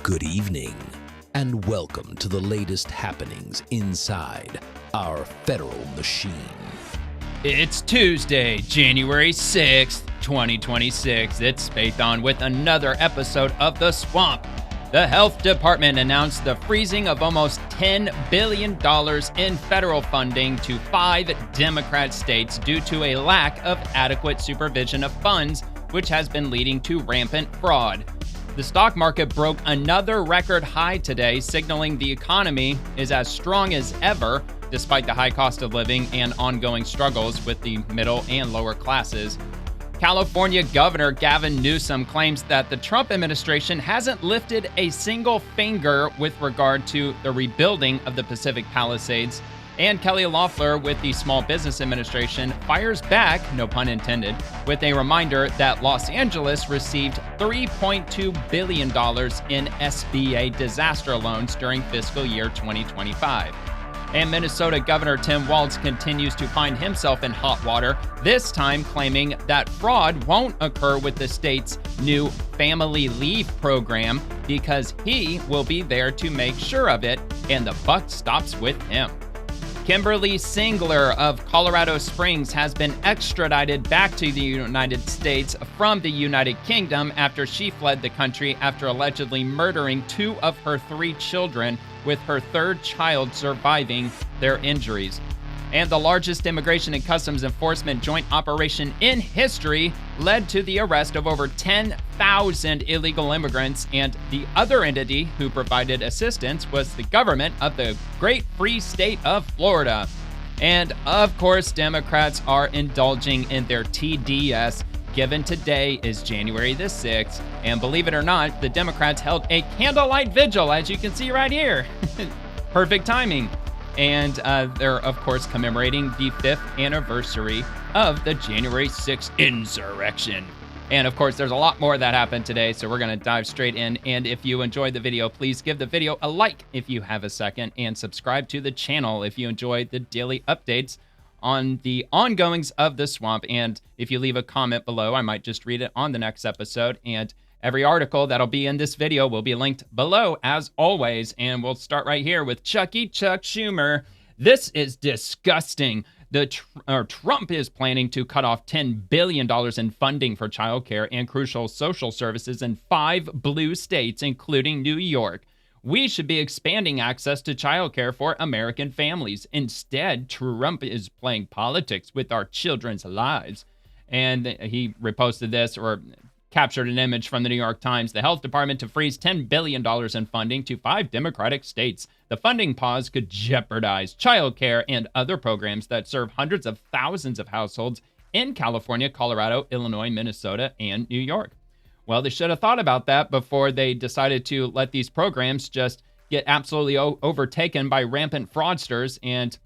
Good evening, and welcome to the latest happenings inside our federal machine. It's Tuesday, January 6th, 2026. It's Spathon with another episode of The Swamp. The Health Department announced the freezing of almost $10 billion in federal funding to 5 Democrat states due to a lack of adequate supervision of funds, which has been leading to rampant fraud. The stock market broke another record high today, signaling the economy is as strong as ever, despite the high cost of living and ongoing struggles with the middle and lower classes. California Governor Gavin Newsom claims that the Trump administration hasn't lifted a single finger with regard to the rebuilding of the Pacific Palisades. And Kelly Loeffler with the Small Business Administration fires back, no pun intended, with a reminder that Los Angeles received $3.2 billion in SBA disaster loans during fiscal year 2025. And Minnesota Governor Tim Waltz continues to find himself in hot water, this time claiming that fraud won't occur with the state's new family leave program because he will be there to make sure of it, and the buck stops with him. Kimberly Singler of Colorado Springs has been extradited back to the United States from the United Kingdom after she fled the country after allegedly murdering 2 of her 3 children, with her 3rd child surviving their injuries. And the largest immigration and customs enforcement joint operation in history led to the arrest of over 10,000 illegal immigrants, and the other entity who provided assistance was the government of the great free state of Florida. And of course, Democrats are indulging in their TDS, given today is January the 6th, and believe it or not, the Democrats held a candlelight vigil, as you can see right here. Perfect timing. And they're, of course, commemorating the 5th anniversary of the January 6th insurrection. And, of course, there's a lot more that happened today, so we're going to dive straight in. And if you enjoyed the video, please give the video a like if you have a second, and subscribe to the channel if you enjoy the daily updates on the ongoings of the swamp. And if you leave a comment below, I might just read it on the next episode. And every article that'll be in this video will be linked below, as always. And we'll start right here with Chuck Schumer. This is disgusting. Trump is planning to cut off $10 billion in funding for childcare and crucial social services in 5 blue states, including New York. We should be expanding access to childcare for American families. Instead, Trump is playing politics with our children's lives. And he reposted this, or captured an image from the New York Times. The health department to freeze $10 billion in funding to 5 Democratic states. The funding pause could jeopardize childcare and other programs that serve hundreds of thousands of households in California, Colorado, Illinois, Minnesota, and New York. Well, they should have thought about that before they decided to let these programs just get absolutely overtaken by rampant fraudsters and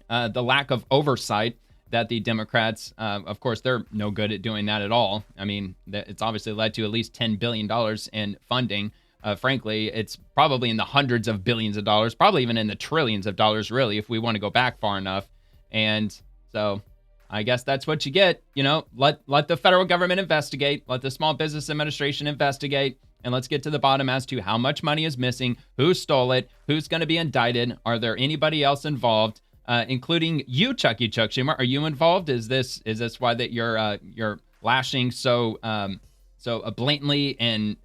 the lack of oversight that the Democrats, of course, they're no good at doing that at all. I mean, it's obviously led to at least $10 billion in funding. Frankly, it's probably in the hundreds of billions of dollars, probably even in the trillions of dollars, really, if we want to go back far enough. And so I guess that's what you get. You know, let the federal government investigate, let the Small Business Administration investigate, and let's get to the bottom as to how much money is missing, who stole it, who's going to be indicted, are there anybody else involved, including you, Chuck Schumer. Are you involved? Is this why that you're lashing so blatantly and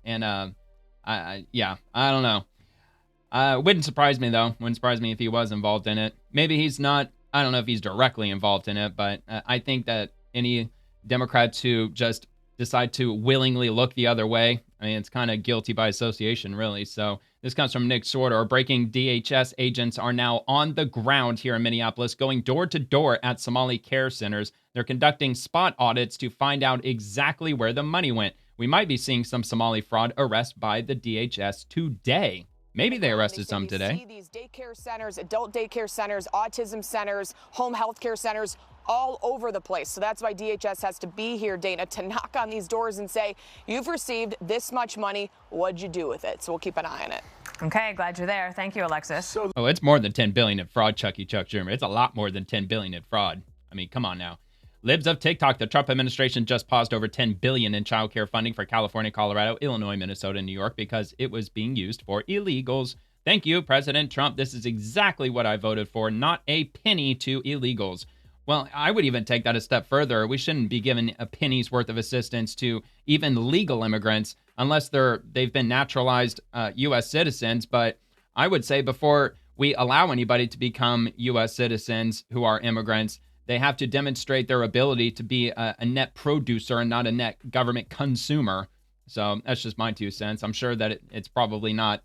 yeah, I don't know. Wouldn't surprise me though. Wouldn't surprise me if he was involved in it. Maybe he's not. I don't know if he's directly involved in it, but I think that any Democrats who just decide to willingly look the other way, I mean, it's kind of guilty by association, really. So this comes from Nick Sorter. Breaking DHS agents are now on the ground here in Minneapolis, going door to door at Somali care centers. They're conducting spot audits to find out exactly where the money went. We might be seeing some Somali fraud arrest by the DHS today. Maybe they arrested some today. These daycare centers, adult daycare centers, autism centers, home health care centers, all over the place. So that's why DHS has to be here, Dana, to knock on these doors and say, you've received this much money. What'd you do with it? So we'll keep an eye on it. Okay, glad you're there. Thank you, Alexis. It's more than $10 billion in fraud, Chuck Schumer. It's a lot more than $10 billion in fraud. I mean, come on now. Libs of TikTok, the Trump administration just paused over $10 billion in child care funding for California, Colorado, Illinois, Minnesota, and New York because it was being used for illegals. Thank you, President Trump. This is exactly what I voted for, not a penny to illegals. Well, I would even take that a step further. We shouldn't be giving a penny's worth of assistance to even legal immigrants unless they've been naturalized U.S. citizens. But I would say before we allow anybody to become U.S. citizens who are immigrants, they have to demonstrate their ability to be a net producer and not a net government consumer. So that's just my 2 cents. I'm sure that it's probably not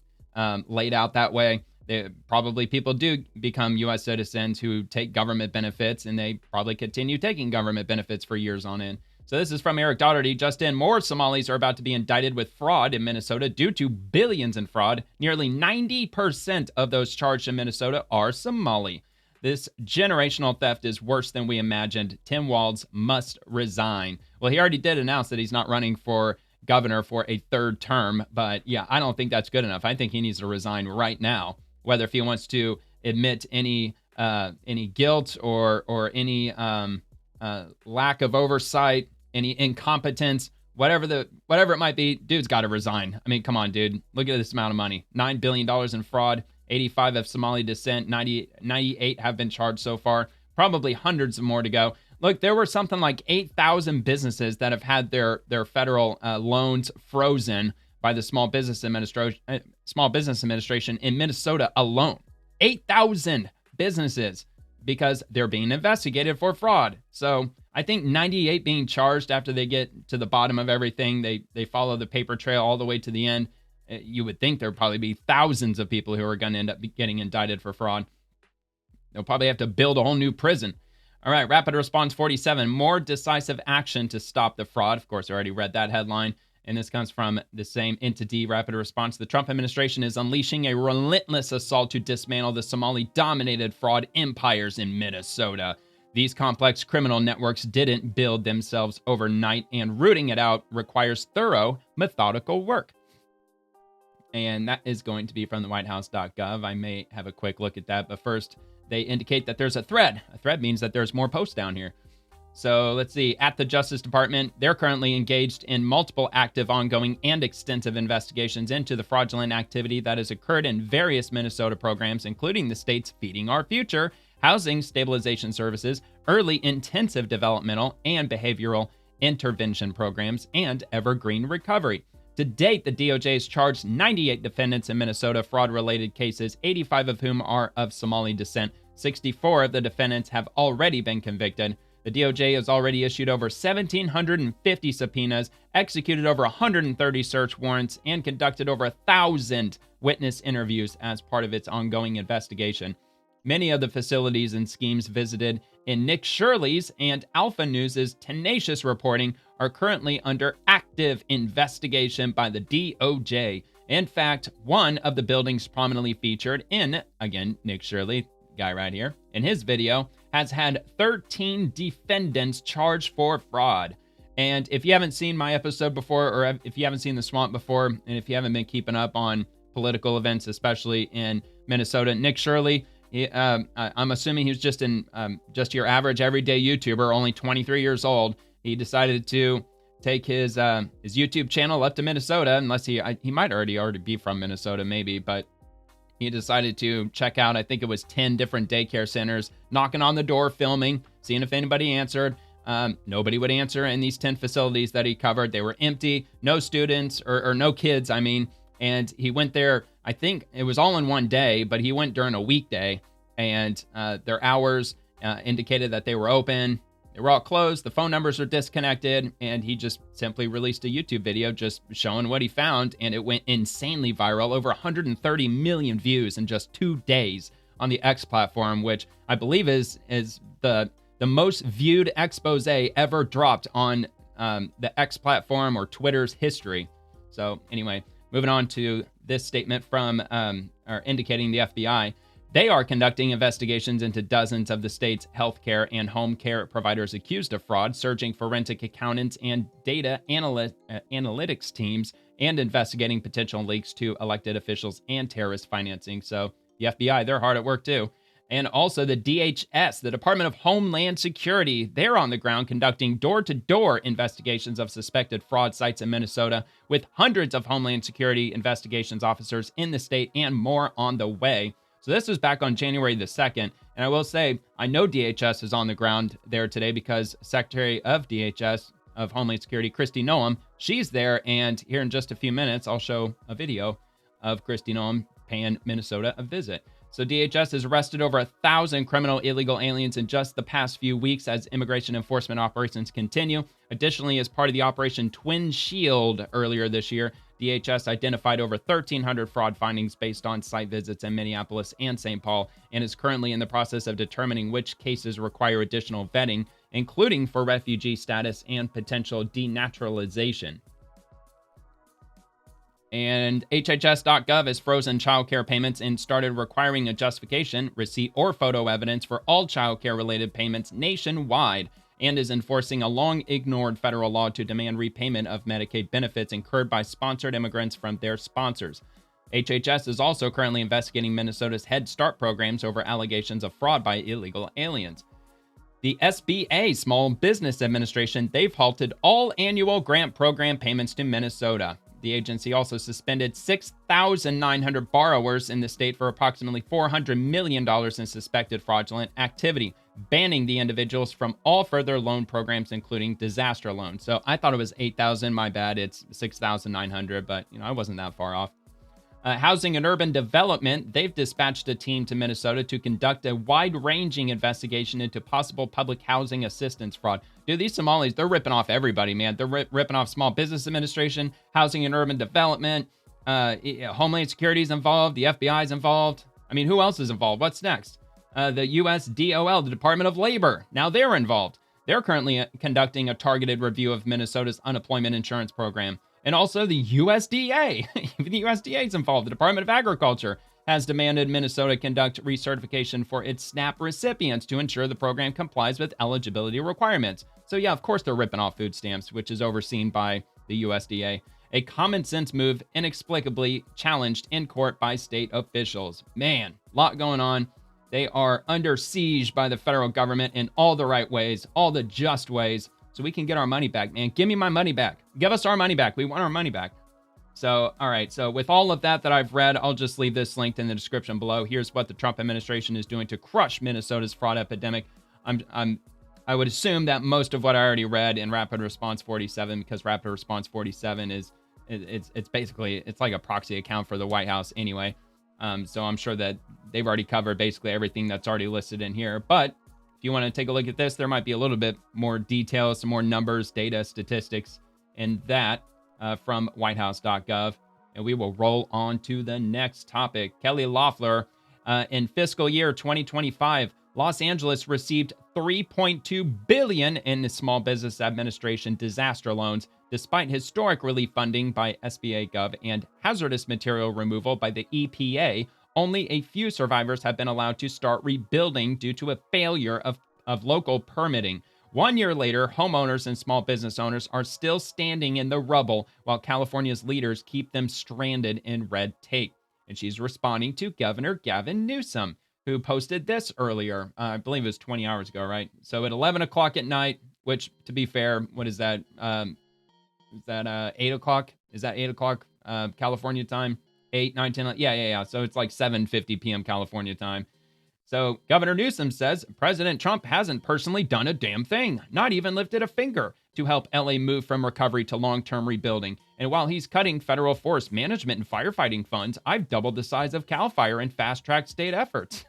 laid out that way. Probably people do become U.S. citizens who take government benefits, and they probably continue taking government benefits for years on end. So this is from Eric Doherty. Just in, more Somalis are about to be indicted with fraud in Minnesota due to billions in fraud. Nearly 90% of those charged in Minnesota are Somali. This generational theft is worse than we imagined. Tim Waltz must resign. Well, he already did announce that he's not running for governor for a 3rd term, but yeah, I don't think that's good enough. I think he needs to resign right now, whether if he wants to admit any guilt or any lack of oversight, any incompetence, whatever it might be, dude's got to resign. I mean, come on, dude. Look at this amount of money. $9 billion in fraud. 85 of Somali descent, 98 have been charged so far, probably hundreds of more to go. Look, there were something like 8,000 businesses that have had their federal loans frozen by the Small Business Administration in Minnesota alone. 8,000 businesses because they're being investigated for fraud. So I think 98 being charged after they get to the bottom of everything, they follow the paper trail all the way to the end. You would think there'd probably be thousands of people who are going to end up getting indicted for fraud. They'll probably have to build a whole new prison. All right, Rapid Response 47, more decisive action to stop the fraud. Of course, I already read that headline, and this comes from the same entity, Rapid Response. The Trump administration is unleashing a relentless assault to dismantle the Somali-dominated fraud empires in Minnesota. These complex criminal networks didn't build themselves overnight, and rooting it out requires thorough, methodical work. And that is going to be from the whitehouse.gov. I may have a quick look at that, but first, they indicate that there's a thread. A thread means that there's more posts down here. So let's see. At the Justice Department, they're currently engaged in multiple active, ongoing, and extensive investigations into the fraudulent activity that has occurred in various Minnesota programs, including the state's Feeding Our Future, Housing Stabilization Services, Early Intensive Developmental and Behavioral Intervention Programs, and Evergreen Recovery. To date, the DOJ has charged 98 defendants in Minnesota fraud-related cases, 85 of whom are of Somali descent. 64 of the defendants have already been convicted. The DOJ has already issued over 1,750 subpoenas, executed over 130 search warrants, and conducted over 1,000 witness interviews as part of its ongoing investigation. Many of the facilities and schemes visited in Nick Shirley's and Alpha News' tenacious reporting are currently under active investigation by the DOJ. In fact, one of the buildings prominently featured in, again, Nick Shirley, guy right here, in his video, has had 13 defendants charged for fraud. And if you haven't seen my episode before, or if you haven't seen The Swamp before, and if you haven't been keeping up on political events, especially in Minnesota, Nick Shirley, I'm assuming he was just your average everyday YouTuber, only 23 years old. He decided to take his YouTube channel up to Minnesota, unless he might already be from Minnesota, maybe, but he decided to check out, I think it was 10 different daycare centers, knocking on the door, filming, seeing if anybody answered. Nobody would answer in these 10 facilities that he covered. They were empty, no students, or no kids, I mean. And he went there, I think it was all in one day, but he went during a weekday, and their hours indicated that they were open. They were all closed. The phone numbers are disconnected, and he just simply released a YouTube video just showing what he found, and it went insanely viral. Over 130 million views in just 2 days on the X platform, which I believe is the most viewed expose ever dropped on the X platform or Twitter's history. So anyway, moving on to this statement from, or indicating the FBI. They are conducting investigations into dozens of the state's healthcare and home care providers accused of fraud, surging forensic accountants and data analytics teams, and investigating potential links to elected officials and terrorist financing. So the FBI, they're hard at work too. And also the DHS, the Department of Homeland Security, they're on the ground conducting door-to-door investigations of suspected fraud sites in Minnesota, with hundreds of Homeland Security investigations officers in the state and more on the way. So this was back on January the 2nd. And I will say, I know DHS is on the ground there today because Secretary of DHS of Homeland Security, Kristi Noem, she's there. And here in just a few minutes, I'll show a video of Kristi Noem paying Minnesota a visit. So DHS has arrested over 1,000 criminal illegal aliens in just the past few weeks as immigration enforcement operations continue. Additionally, as part of the Operation Twin Shield earlier this year, DHS identified over 1,300 fraud findings based on site visits in Minneapolis and St. Paul, and is currently in the process of determining which cases require additional vetting, including for refugee status and potential denaturalization. And HHS.gov has frozen childcare payments and started requiring a justification, receipt, or photo evidence for all childcare-related payments nationwide, and is enforcing a long-ignored federal law to demand repayment of Medicaid benefits incurred by sponsored immigrants from their sponsors. HHS is also currently investigating Minnesota's Head Start programs over allegations of fraud by illegal aliens. The SBA, Small Business Administration, they've halted all annual grant program payments to Minnesota. The agency also suspended 6,900 borrowers in the state for approximately $400 million in suspected fraudulent activity, banning the individuals from all further loan programs, including disaster loans. So I thought it was 8,000. My bad. It's 6,900, but I wasn't that far off. Housing and Urban Development, they've dispatched a team to Minnesota to conduct a wide-ranging investigation into possible public housing assistance fraud. Dude, these Somalis, they're ripping off everybody, man. They're ripping off Small Business Administration, Housing and Urban Development, Homeland Security's involved, the FBI's involved. I mean, who else is involved? What's next? The US DOL, the Department of Labor, now they're involved. They're currently conducting a targeted review of Minnesota's unemployment insurance program. And also the USDA, even the USDA is involved. The Department of Agriculture has demanded Minnesota conduct recertification for its SNAP recipients to ensure the program complies with eligibility requirements. So yeah, of course they're ripping off food stamps, which is overseen by the USDA. A common sense move inexplicably challenged in court by state officials. Man, a lot going on. They are under siege by the federal government in all the right ways, all the just ways, so we can get our money back, man. Give me my money back. Give us our money back. We want our money back. So, all right. So with all of that I've read, I'll just leave this linked in the description below. Here's what the Trump administration is doing to crush Minnesota's fraud epidemic. I would assume that most of what I already read in Rapid Response 47, because Rapid Response 47 it's basically, it's like a proxy account for the White House anyway. So I'm sure that they've already covered basically everything that's already listed in here. But if you want to take a look at this, there might be a little bit more details, some more numbers, data, statistics, and that from whitehouse.gov. And we will roll on to the next topic. Kelly Loeffler, in fiscal year 2025, Los Angeles received $3.2 billion in the Small Business Administration disaster loans, despite historic relief funding by SBA Gov and hazardous material removal by the EPA. Only a few survivors have been allowed to start rebuilding due to a failure of local permitting. 1 year later, homeowners and small business owners are still standing in the rubble while California's leaders keep them stranded in red tape. And she's responding to Governor Gavin Newsom, who posted this earlier. I believe it was 20 hours ago, right? So at 11 o'clock at night, which, to be fair, what is that? Is that 8 o'clock? Is that 8 o'clock California time? 8, 9, 10, 11. Yeah. So it's like 7:50 p.m. California time. So Governor Newsom says President Trump hasn't personally done a damn thing, not even lifted a finger to help LA move from recovery to long-term rebuilding. And while he's cutting federal forest management and firefighting funds, I've doubled the size of CAL FIRE and fast-tracked state efforts.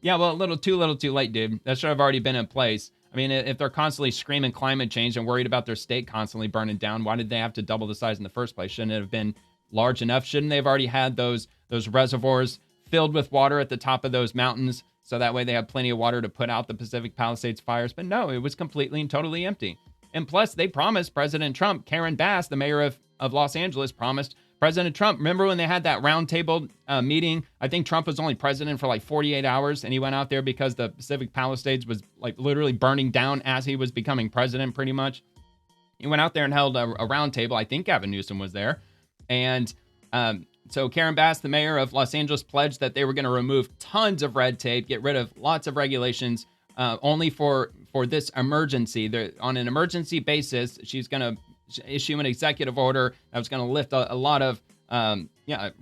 Yeah, well, a little too late, dude. That should have already been in place. I mean, if they're constantly screaming climate change and worried about their state constantly burning down, why did they have to double the size in the first place? Shouldn't it have been large enough? Shouldn't they have already had those reservoirs filled with water at the top of those mountains, so that way they have plenty of water to put out the Pacific Palisades fires? But no, it was completely and totally empty. And plus, they promised President Trump, Karen Bass, the mayor of Los Angeles, promised President Trump, remember when they had that roundtable meeting? I think Trump was only president for like 48 hours, and he went out there because the Pacific Palisades was like literally burning down as he was becoming president, pretty much. He went out there and held a roundtable. I think Gavin Newsom was there. And So Karen Bass, the mayor of Los Angeles, pledged that they were going to remove tons of red tape, get rid of lots of regulations, only for this emergency. On an emergency basis, she's going to issue an executive order that was going to lift a lot of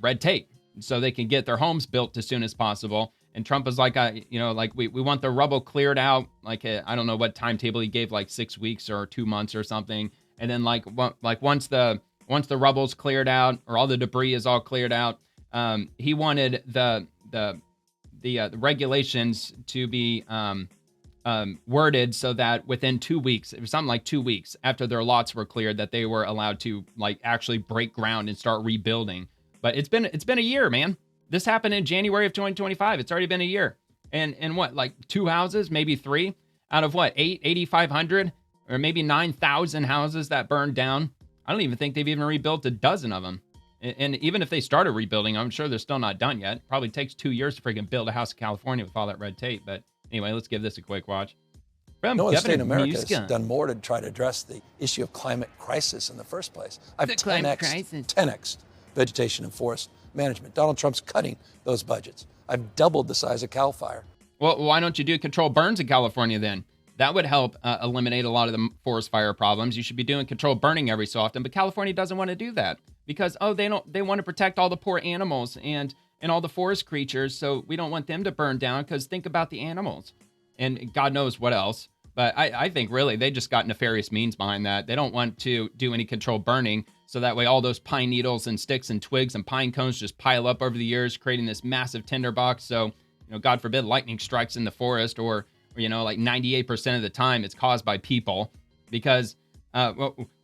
red tape so they can get their homes built as soon as possible. And Trump was like, we want the rubble cleared out. I don't know what timetable he gave, like 6 weeks or 2 months or something. And then once the rubble's cleared out or all the debris is all cleared out, he wanted the regulations to be worded so that within 2 weeks, it was something like 2 weeks after their lots were cleared, that they were allowed to actually break ground and start rebuilding. But it's been a year, man. This happened in January of 2025. It's already been a year. And what, like 2 houses, maybe 3 out of what, 8,500 or maybe 9,000 houses that burned down. I don't even think they've even rebuilt a dozen of them. And even if they started rebuilding, I'm sure they're still not done yet. Probably takes 2 years to freaking build a house in California with all that red tape. But anyway, let's give this a quick watch. No other state in America has done more to try to address the issue of climate crisis in the first place. I've 10x'd vegetation and forest management. Donald Trump's cutting those budgets. I've doubled the size of CAL FIRE. Well, why don't you do controlled burns in California then? That would help eliminate a lot of the forest fire problems. You should be doing controlled burning every so often, but California doesn't want to do that because they want to protect all the poor animals and all the forest creatures. So we don't want them to burn down because think about the animals and God knows what else. But I think really they just got nefarious means behind that. They don't want to do any controlled burning. So that way all those pine needles and sticks and twigs and pine cones just pile up over the years, creating this massive tinderbox. So, God forbid lightning strikes in the forest or 98% of the time it's caused by people because how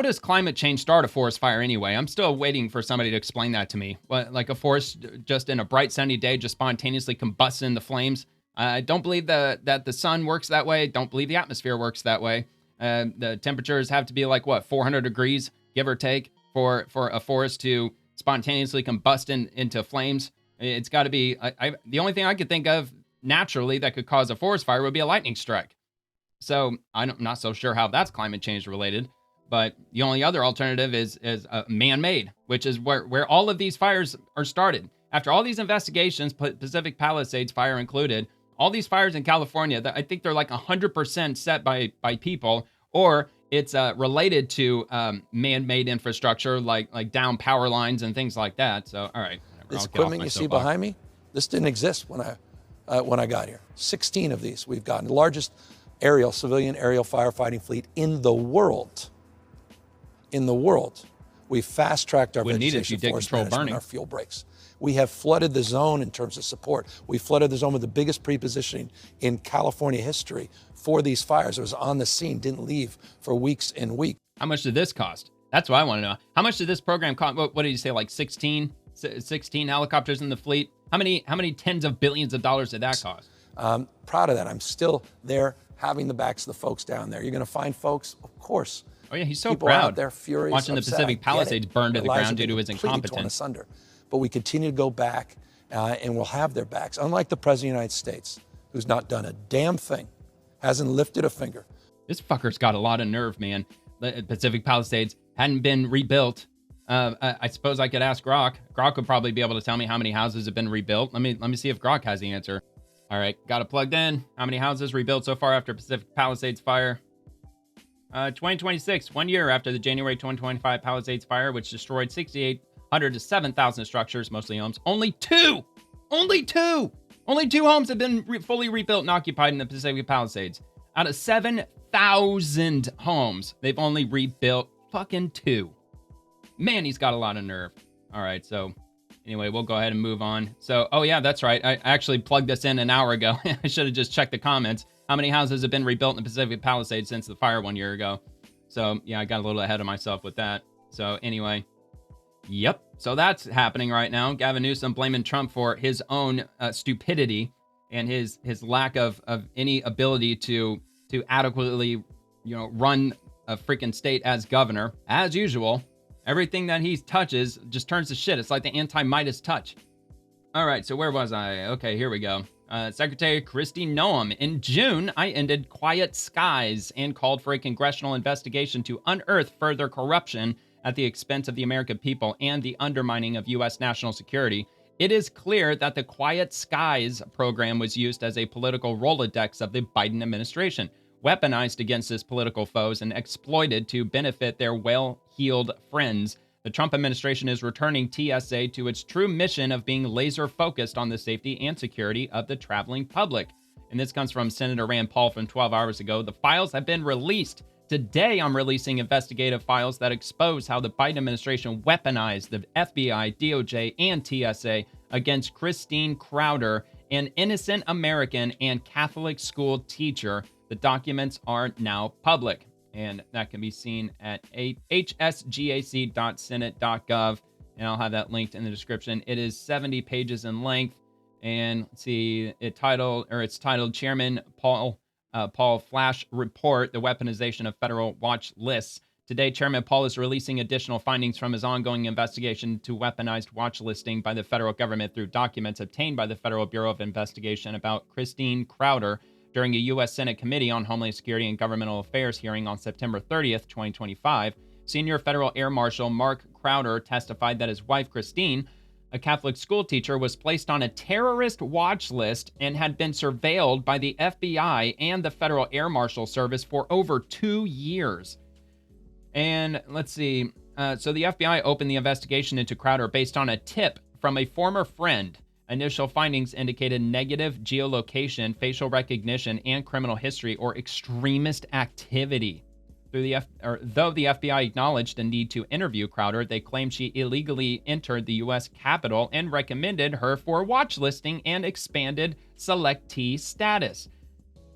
does climate change start a forest fire anyway? I'm still waiting for somebody to explain that to me. Like a forest just in a bright sunny day just spontaneously combusts in the flames. I don't believe that the sun works that way. Don't believe the atmosphere works that way. The temperatures have to be 400 degrees, give or take, for a forest to spontaneously combust into flames. It's got to be, the only thing I could think of naturally that could cause a forest fire would be a lightning strike. So I'm not so sure how that's climate change related, but the only other alternative is man-made, which is where all of these fires are started. After all these investigations, Pacific Palisades fire included, all these fires in California, I think they're 100% set by people, or it's related to man-made infrastructure like down power lines and things like that. So, all right. This equipment you see behind me, this didn't exist when I got here. 16 of these we've gotten. The largest civilian aerial firefighting fleet in the world. In the world. We've fast-tracked our vegetation forest management, our fuel breaks. We have flooded the zone in terms of support. We flooded the zone with the biggest pre-positioning in California history for these fires. It was on the scene, didn't leave for weeks and weeks. How much did this cost? That's what I want to know. How much did this program cost? What did you say, 16 helicopters in the fleet? How many tens of billions of dollars did that cost? Proud of that. I'm still there having the backs of the folks down there. You're going to find folks, of course. Oh yeah, he's so people proud. Out there furious, watching the Pacific Palisades burn to the ground due to his incompetence. But we continue to go back, and we'll have their backs. Unlike the President of the United States, who's not done a damn thing, hasn't lifted a finger. This fucker's got a lot of nerve, man. The Pacific Palisades hadn't been rebuilt. I suppose I could ask Grok. Grok would probably be able to tell me how many houses have been rebuilt. Let me see if Grok has the answer. All right, got it plugged in. How many houses rebuilt so far after Pacific Palisades fire? 2026, 1 year after the January 2025 Palisades fire, which destroyed 6,800 to 7,000 structures, mostly homes. Only two homes have been fully rebuilt and occupied in the Pacific Palisades. Out of 7,000 homes, they've only rebuilt fucking 2. Man, he's got a lot of nerve. All right, so anyway, we'll go ahead and move on. So, oh yeah, that's right. I actually plugged this in an hour ago. I should have just checked the comments. How many houses have been rebuilt in the Pacific Palisades since the fire 1 year ago? So yeah, I got a little ahead of myself with that. So anyway, yep. So that's happening right now. Gavin Newsom blaming Trump for his own stupidity and his lack of any ability to adequately, run a freaking state as governor. As usual, everything that he touches just turns to shit. It's like the anti-Midas touch. All right, so where was I? Okay, here we go. Secretary Kristi Noem. In June, I ended quiet skies and called for a congressional investigation to unearth further corruption at the expense of the American people and the undermining of U.S. national security, it is clear that the Quiet Skies program was used as a political Rolodex of the Biden administration, weaponized against its political foes and exploited to benefit their well-heeled friends. The Trump administration is returning TSA to its true mission of being laser-focused on the safety and security of the traveling public. And this comes from Senator Rand Paul from 12 hours ago. The files have been released. Today, I'm releasing investigative files that expose how the Biden administration weaponized the FBI, DOJ, and TSA against Christine Crowder, an innocent American and Catholic school teacher. The documents are now public, and that can be seen at hsgac.senate.gov, and I'll have that linked in the description. It is 70 pages in length, and let's see, it's titled Chairman Paul Flash Report, the Weaponization of Federal Watch Lists. Today, Chairman Paul is releasing additional findings from his ongoing investigation to weaponized watch listing by the federal government through documents obtained by the Federal Bureau of Investigation about Christine Crowder during a U.S. Senate Committee on Homeland Security and Governmental Affairs hearing on September 30th, 2025. Senior Federal Air Marshal Mark Crowder testified that his wife, Christine, a Catholic school teacher, was placed on a terrorist watch list and had been surveilled by the FBI and the Federal Air Marshal Service for over 2 years. And let's see. So the FBI opened the investigation into Crowder based on a tip from a former friend. Initial findings indicated negative geolocation, facial recognition, and criminal history or extremist activity. Though the FBI acknowledged the need to interview Crowder, they claimed she illegally entered the U.S. Capitol and recommended her for watch listing and expanded selectee status.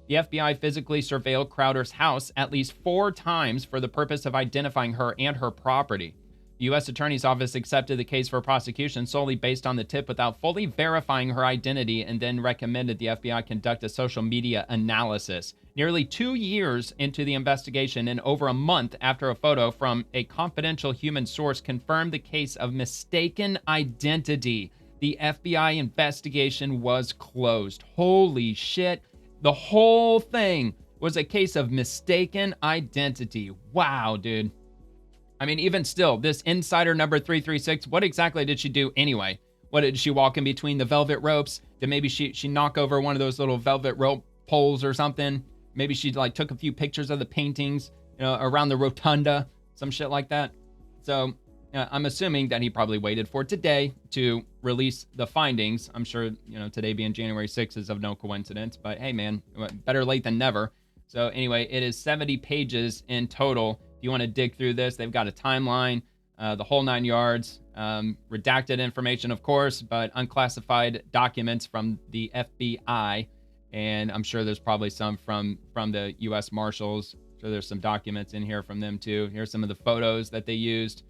The FBI physically surveilled Crowder's house at least 4 times for the purpose of identifying her and her property. The U.S. Attorney's Office accepted the case for prosecution solely based on the tip without fully verifying her identity, and then recommended the FBI conduct a social media analysis. Nearly 2 years into the investigation and over a month after a photo from a confidential human source confirmed the case of mistaken identity, the FBI investigation was closed. Holy shit. The whole thing was a case of mistaken identity. Wow, dude. I mean, even still, this insider number 336, what exactly did she do anyway? What, did she walk in between the velvet ropes? Did maybe she knock over one of those little velvet rope poles or something? Maybe she like took a few pictures of the paintings, around the rotunda, some shit like that. So I'm assuming that he probably waited for today to release the findings. I'm sure, today being January 6th is of no coincidence, but hey man, better late than never. So anyway, it is 70 pages in total. If you want to dig through this, they've got a timeline, the whole 9 yards, redacted information, of course, but unclassified documents from the FBI. And I'm sure there's probably some from the U.S. Marshals. So there's some documents in here from them too. Here's some of the photos that they used,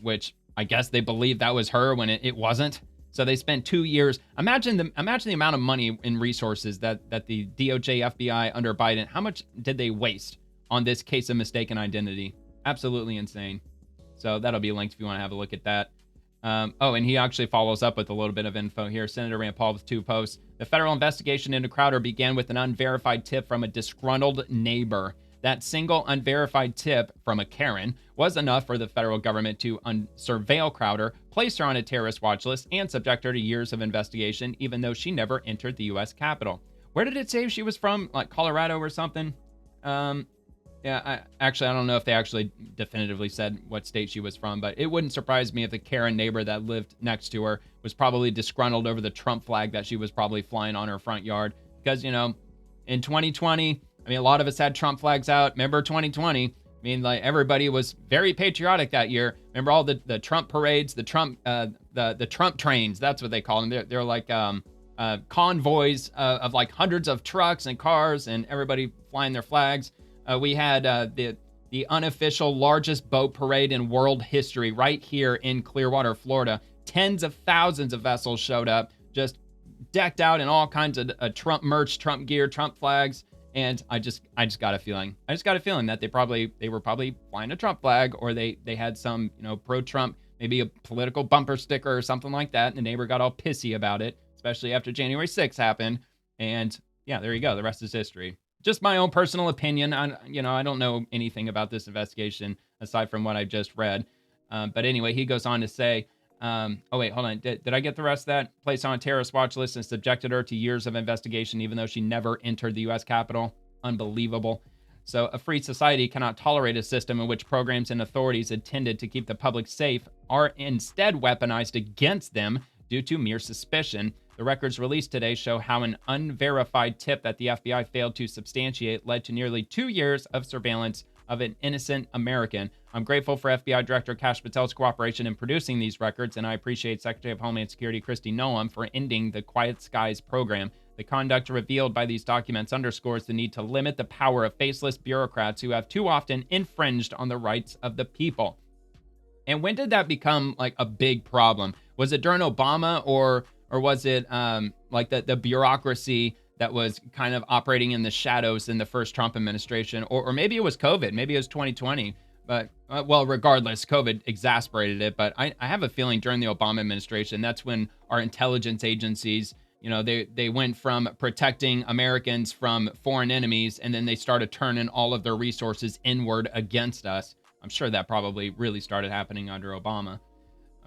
which I guess they believe that was her when it wasn't. So they spent 2 years. Imagine the amount of money and resources that the DOJ, FBI under Biden, how much did they waste on this case of mistaken identity? Absolutely insane. So that'll be linked if you want to have a look at that. And he actually follows up with a little bit of info here. Senator Rand Paul with 2 posts. The federal investigation into Crowder began with an unverified tip from a disgruntled neighbor. That single unverified tip from a Karen was enough for the federal government to surveil Crowder, place her on a terrorist watch list, and subject her to years of investigation, even though she never entered the U.S. Capitol. Where did it say she was from? Like Colorado or something? I don't know if they actually definitively said what state she was from, but it wouldn't surprise me if the Karen neighbor that lived next to her was probably disgruntled over the Trump flag that she was probably flying on her front yard. Because, in 2020, a lot of us had Trump flags out. Remember 2020? Like everybody was very patriotic that year. Remember all the Trump parades, the Trump trains. That's what they call them. They're like convoys of like hundreds of trucks and cars and everybody flying their flags. We had the unofficial largest boat parade in world history right here in Clearwater, Florida. Tens of thousands of vessels showed up, just decked out in all kinds of Trump merch, Trump gear, Trump flags. And I just got a feeling. That they were probably flying a Trump flag, or they had some, pro-Trump, maybe a political bumper sticker or something like that. And the neighbor got all pissy about it, especially after January 6th happened. And yeah, there you go. The rest is history. Just my own personal opinion. I don't know anything about this investigation aside from what I just read. But anyway, he goes on to say, oh, wait, hold on. Did I get the rest of that? Placed on a terrorist watch list and subjected her to years of investigation, even though she never entered the U.S. Capitol. Unbelievable. So a free society cannot tolerate a system in which programs and authorities intended to keep the public safe are instead weaponized against them due to mere suspicion. The records released today show how an unverified tip that the FBI failed to substantiate led to nearly 2 years of surveillance of an innocent American. I'm grateful for FBI Director Kash Patel's cooperation in producing these records, and I appreciate Secretary of Homeland Security Kristi Noem for ending the Quiet Skies program. The conduct revealed by these documents underscores the need to limit the power of faceless bureaucrats who have too often infringed on the rights of the people. And when did that become like a big problem? Was it during Obama, or was it like the bureaucracy that was kind of operating in the shadows in the first Trump administration? Or maybe it was COVID. Maybe it was 2020. But, well, regardless, COVID exasperated it. But I have a feeling during the Obama administration, that's when our intelligence agencies, you know, they went from protecting Americans from foreign enemies, and then they started turning all of their resources inward against us. I'm sure that probably really started happening under Obama.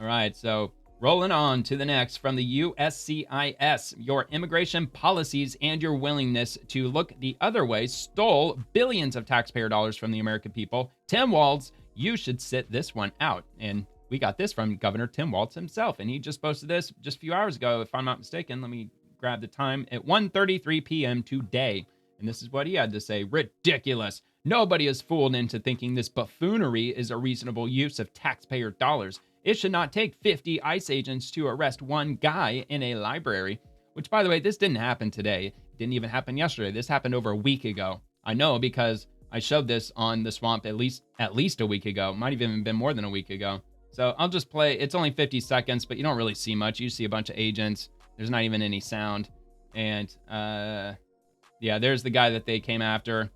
All right, so rolling on to the next from the USCIS. Your immigration policies and your willingness to look the other way stole billions of taxpayer dollars from the American people. Tim Waltz, you should sit this one out. And we got this from Governor Tim Waltz himself, and he just posted this just a few hours ago, if I'm not mistaken. Let me grab the time, at 1:33 p.m. today. And this is what he had to say. Ridiculous. Nobody is fooled into thinking this buffoonery is a reasonable use of taxpayer dollars. It should not take 50 ICE agents to arrest one guy in a library. Which, by the way, this didn't happen today. It didn't even happen yesterday. This happened over a week ago. I know because I showed this on the Swamp at least a week ago. Might have even been more than a week ago. So I'll just play. It's only 50 seconds, but you don't really see much. You see a bunch of agents. There's not even any sound. And yeah, there's the guy that they came after.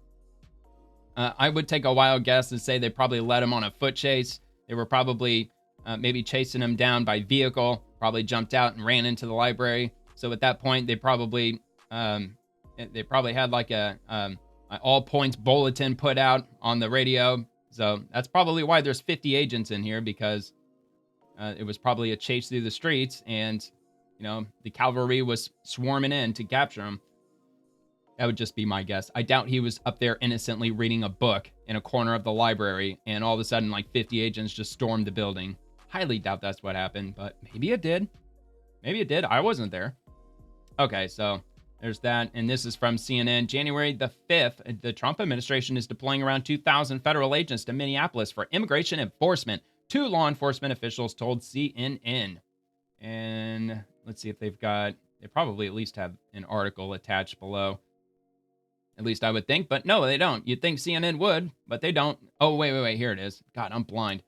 I would take a wild guess and say they probably led him on a foot chase. They were probably maybe chasing him down by vehicle, probably jumped out and ran into the library. So at that point, they probably had like a all points bulletin put out on the radio. So that's probably why there's 50 agents in here, because it was probably a chase through the streets, and you know, the cavalry was swarming in to capture him. That would just be my guess. I doubt he was up there innocently reading a book in a corner of the library, and all of a sudden like 50 agents just stormed the building. Highly doubt that's what happened, but maybe it did. Maybe it did. I wasn't there. Okay, so there's that. And this is from CNN. January the 5th, the Trump administration is deploying around 2,000 federal agents to Minneapolis for immigration enforcement. 2 law enforcement officials told CNN. And let's see if they probably at least have an article attached below. At least I would think, but no, they don't. You'd think CNN would, but they don't. Oh, wait. Here it is. God, I'm blind.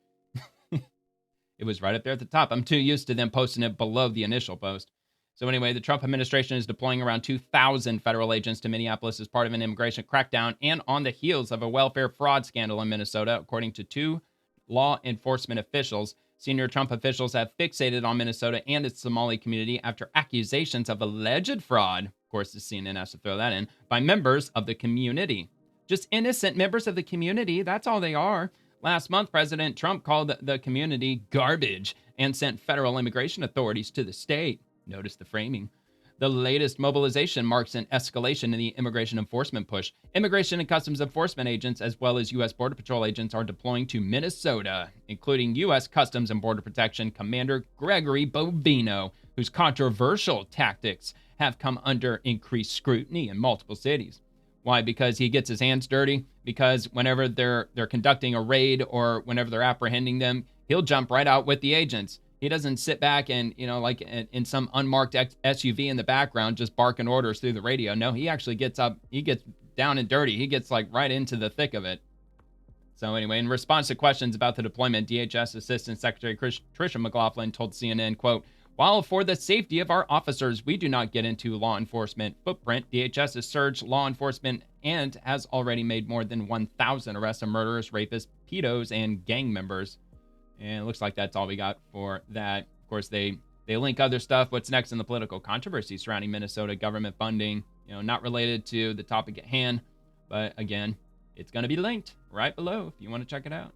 It was right up there at the top. I'm too used to them posting it below the initial post. So anyway, the Trump administration is deploying around 2,000 federal agents to Minneapolis as part of an immigration crackdown and on the heels of a welfare fraud scandal in Minnesota, according to 2 law enforcement officials. Senior Trump officials have fixated on Minnesota and its Somali community after accusations of alleged fraud, of course, the CNN has to throw that in, by members of the community. Just innocent members of the community, that's all they are. Last month, President Trump called the community garbage and sent federal immigration authorities to the state. Notice the framing. The latest mobilization marks an escalation in the immigration enforcement push. Immigration and Customs Enforcement agents, as well as U.S. Border Patrol agents, are deploying to Minnesota, including U.S. Customs and Border Protection Commander Gregory Bovino, whose controversial tactics have come under increased scrutiny in multiple cities. Why? Because he gets his hands dirty? Because whenever they're conducting a raid or whenever they're apprehending them, he'll jump right out with the agents. He doesn't sit back and, you know, like in some unmarked SUV in the background, just barking orders through the radio. No, he actually gets up, he gets down and dirty. He gets like right into the thick of it. So anyway, in response to questions about the deployment, DHS Assistant Secretary Tricia McLaughlin told CNN, quote, "While for the safety of our officers, we do not get into law enforcement footprint, DHS has surged law enforcement and has already made more than 1,000 arrests of murderers, rapists, pedos, and gang members." And it looks like that's all we got for that. Of course, they link other stuff. What's next in the political controversy surrounding Minnesota government funding? You know, not related to the topic at hand, but again, it's going to be linked right below if you want to check it out.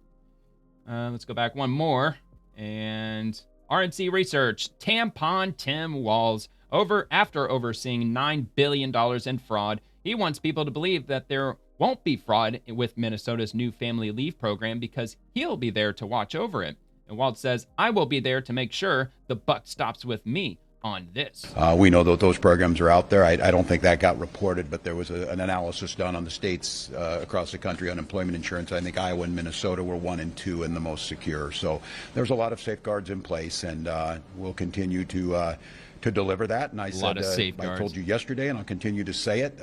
Let's go back one more. And RNC Research, tampon Tim Waltz. After overseeing $9 billion in fraud, he wants people to believe that there won't be fraud with Minnesota's new family leave program because he'll be there to watch over it. And Waltz says, I will be there to make sure the buck stops with me on this. We know that those programs are out there. I don't think that got reported, but there was an analysis done on the states across the country, unemployment insurance. I think Iowa and Minnesota were 1 and 2 and the most secure. So there's a lot of safeguards in place, and we'll continue to deliver that. And I told you yesterday, and I'll continue to say it.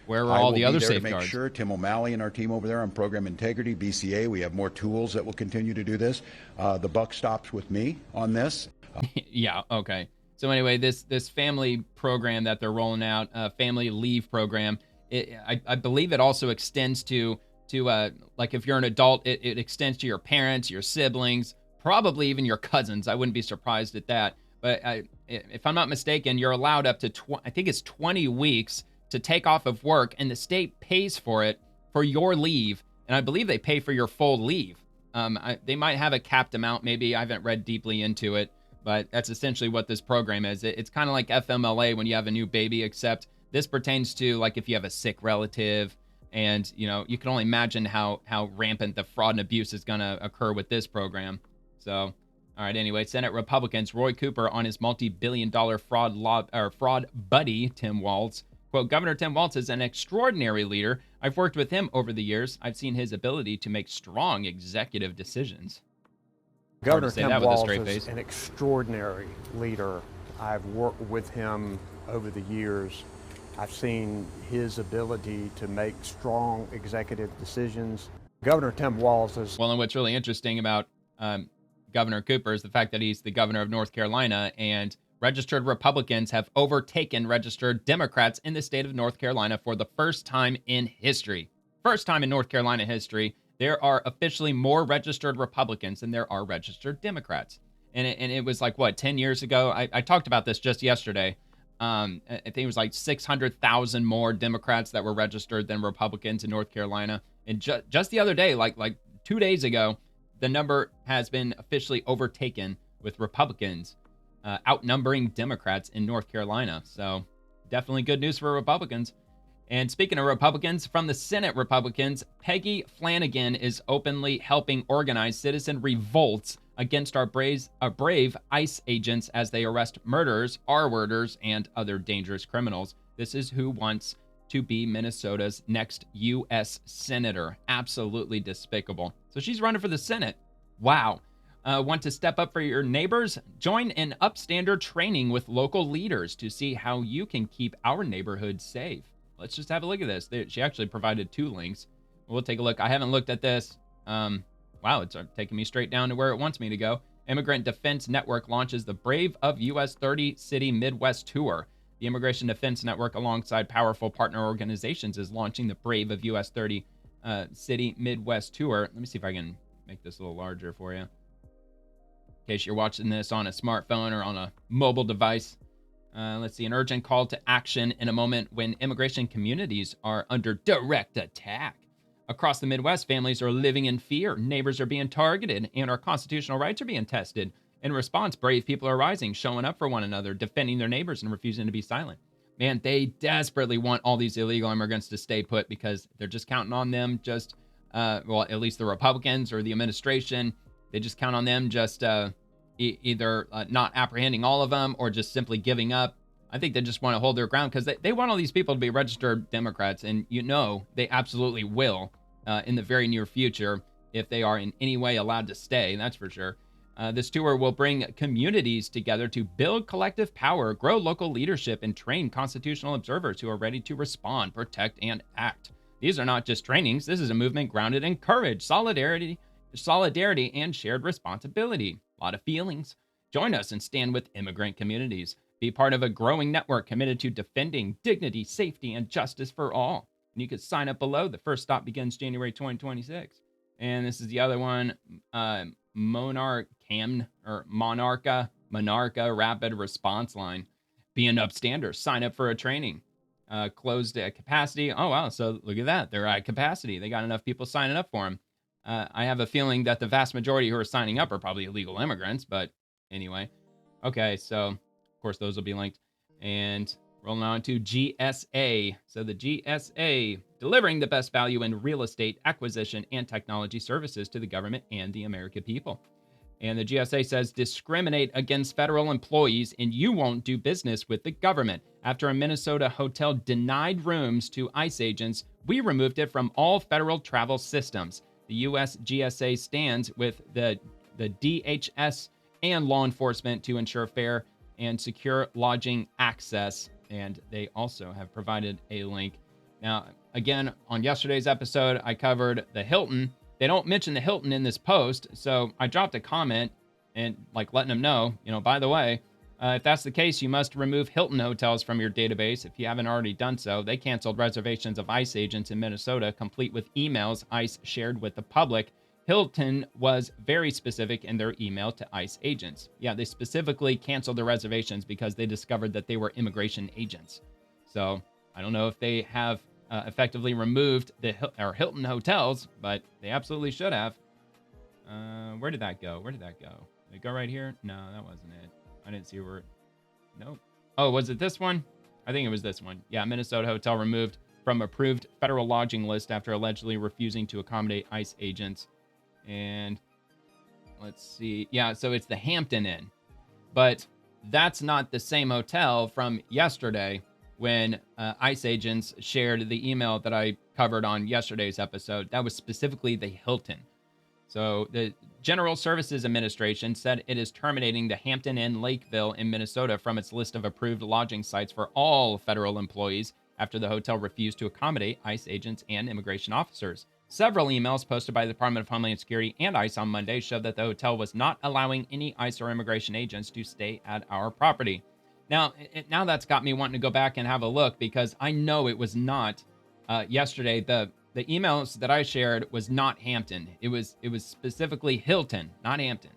Where are all the other safeguards? To make sure Tim O'Malley and our team over there on program integrity, BCA, we have more tools that will continue to do this. The buck stops with me on this. Yeah, okay. So anyway, this family program that they're rolling out, family leave program, I believe it also extends to like if you're an adult, it extends to your parents, your siblings, probably even your cousins. I wouldn't be surprised at that. But if I'm not mistaken, you're allowed up to, I think it's 20 weeks to take off of work, and the state pays for it for your leave. And I believe they pay for your full leave. They might have a capped amount. Maybe I haven't read deeply into it. But that's essentially what this program is. It's kind of like FMLA when you have a new baby, except this pertains to like if you have a sick relative, and you can only imagine how rampant the fraud and abuse is going to occur with this program. So, all right. Anyway, Senate Republicans, Roy Cooper on his multi-billion-dollar fraud buddy Tim Waltz. Quote, Governor Tim Waltz is an extraordinary leader. I've worked with him over the years. I've seen his ability to make strong executive decisions. Governor Tim Waltz is an extraordinary leader. I've worked with him over the years. I've seen his ability to make strong executive decisions. Governor Tim Waltz is... Well, and what's really interesting about Governor Cooper is the fact that he's the governor of North Carolina, and registered Republicans have overtaken registered Democrats in the state of North Carolina for the first time in history. First time in North Carolina history. There are officially more registered Republicans than there are registered Democrats. And it was like, 10 years ago? I talked about this just yesterday. I think it was like 600,000 more Democrats that were registered than Republicans in North Carolina. And just the other day, like 2 days ago, the number has been officially overtaken with Republicans outnumbering Democrats in North Carolina. So definitely good news for Republicans. And speaking of Republicans, from the Senate Republicans, Peggy Flanagan is openly helping organize citizen revolts against our brave ICE agents as they arrest murderers, R-worders, and other dangerous criminals. This is who wants to be Minnesota's next U.S. Senator. Absolutely despicable. So she's running for the Senate. Wow. Want to step up for your neighbors? Join an upstander training with local leaders to see how you can keep our neighborhood safe. Let's just have a look at this. She actually provided 2 links. We'll take a look. I haven't looked at this. Wow, it's taking me straight down to where it wants me to go. Immigrant Defense Network launches the Brave of U.S. 30 City Midwest Tour. The Immigration Defense Network, alongside powerful partner organizations, is launching the Brave of U.S. 30 City Midwest Tour. Let me see if I can make this a little larger for you, in case you're watching this on a smartphone or on a mobile device. Let's see, an urgent call to action in a moment when immigration communities are under direct attack. Across the Midwest, families are living in fear, neighbors are being targeted, and our constitutional rights are being tested. In response, brave people are rising, showing up for one another, defending their neighbors, and refusing to be silent. Man, they desperately want all these illegal immigrants to stay put because they're just counting on them at least the Republicans or the administration, they just count on them either not apprehending all of them or just simply giving up. I think they just want to hold their ground because they want all these people to be registered Democrats, and they absolutely will in the very near future if they are in any way allowed to stay, that's for sure. This tour will bring communities together to build collective power, grow local leadership, and train constitutional observers who are ready to respond, protect, and act. These are not just trainings. This is a movement grounded in courage, solidarity, and shared responsibility. A lot of feelings. Join us and stand with immigrant communities. Be part of a growing network committed to defending dignity, safety, and justice for all. And you can sign up below. The first stop begins January 2026. And this is the other one, Monarcha Rapid Response Line. Be an upstander. Sign up for a training. Closed at capacity. Oh, wow. So look at that. They're at capacity. They got enough people signing up for them. I have a feeling that the vast majority who are signing up are probably illegal immigrants, but anyway. Okay, so of course those will be linked. And rolling on to GSA. So the GSA, delivering the best value in real estate acquisition and technology services to the government and the American people. And the GSA says, discriminate against federal employees and you won't do business with the government. After a Minnesota hotel denied rooms to ICE agents, we removed it from all federal travel systems. The U.S. GSA stands with the DHS and law enforcement to ensure fair and secure lodging access. And they also have provided a link. Now, again, on yesterday's episode, I covered the Hilton. They don't mention the Hilton in this post, so I dropped a comment and letting them know, by the way, if that's the case, you must remove Hilton hotels from your database if you haven't already done so. They canceled reservations of ICE agents in Minnesota, complete with emails ICE shared with the public. Hilton was very specific in their email to ICE agents. Yeah, they specifically canceled the reservations because they discovered that they were immigration agents. So I don't know if they have effectively removed the Hilton hotels, but they absolutely should have. Where did that go? Did it go right here? No, that wasn't it. I didn't see where. Nope. Oh, was it this one? I think it was this one. Yeah, Minnesota hotel removed from approved federal lodging list after allegedly refusing to accommodate ICE agents. And let's see. Yeah, so it's the Hampton Inn. But that's not the same hotel from yesterday when ICE agents shared the email that I covered on yesterday's episode. That was specifically the Hilton. So the General Services Administration said it is terminating the Hampton Inn Lakeville in Minnesota from its list of approved lodging sites for all federal employees after the hotel refused to accommodate ICE agents and immigration officers. Several emails posted by the Department of Homeland Security and ICE on Monday showed that the hotel was not allowing any ICE or immigration agents to stay at our property. Now that's got me wanting to go back and have a look because I know it was not yesterday. The emails that I shared was not Hampton. It was specifically Hilton, not Hampton.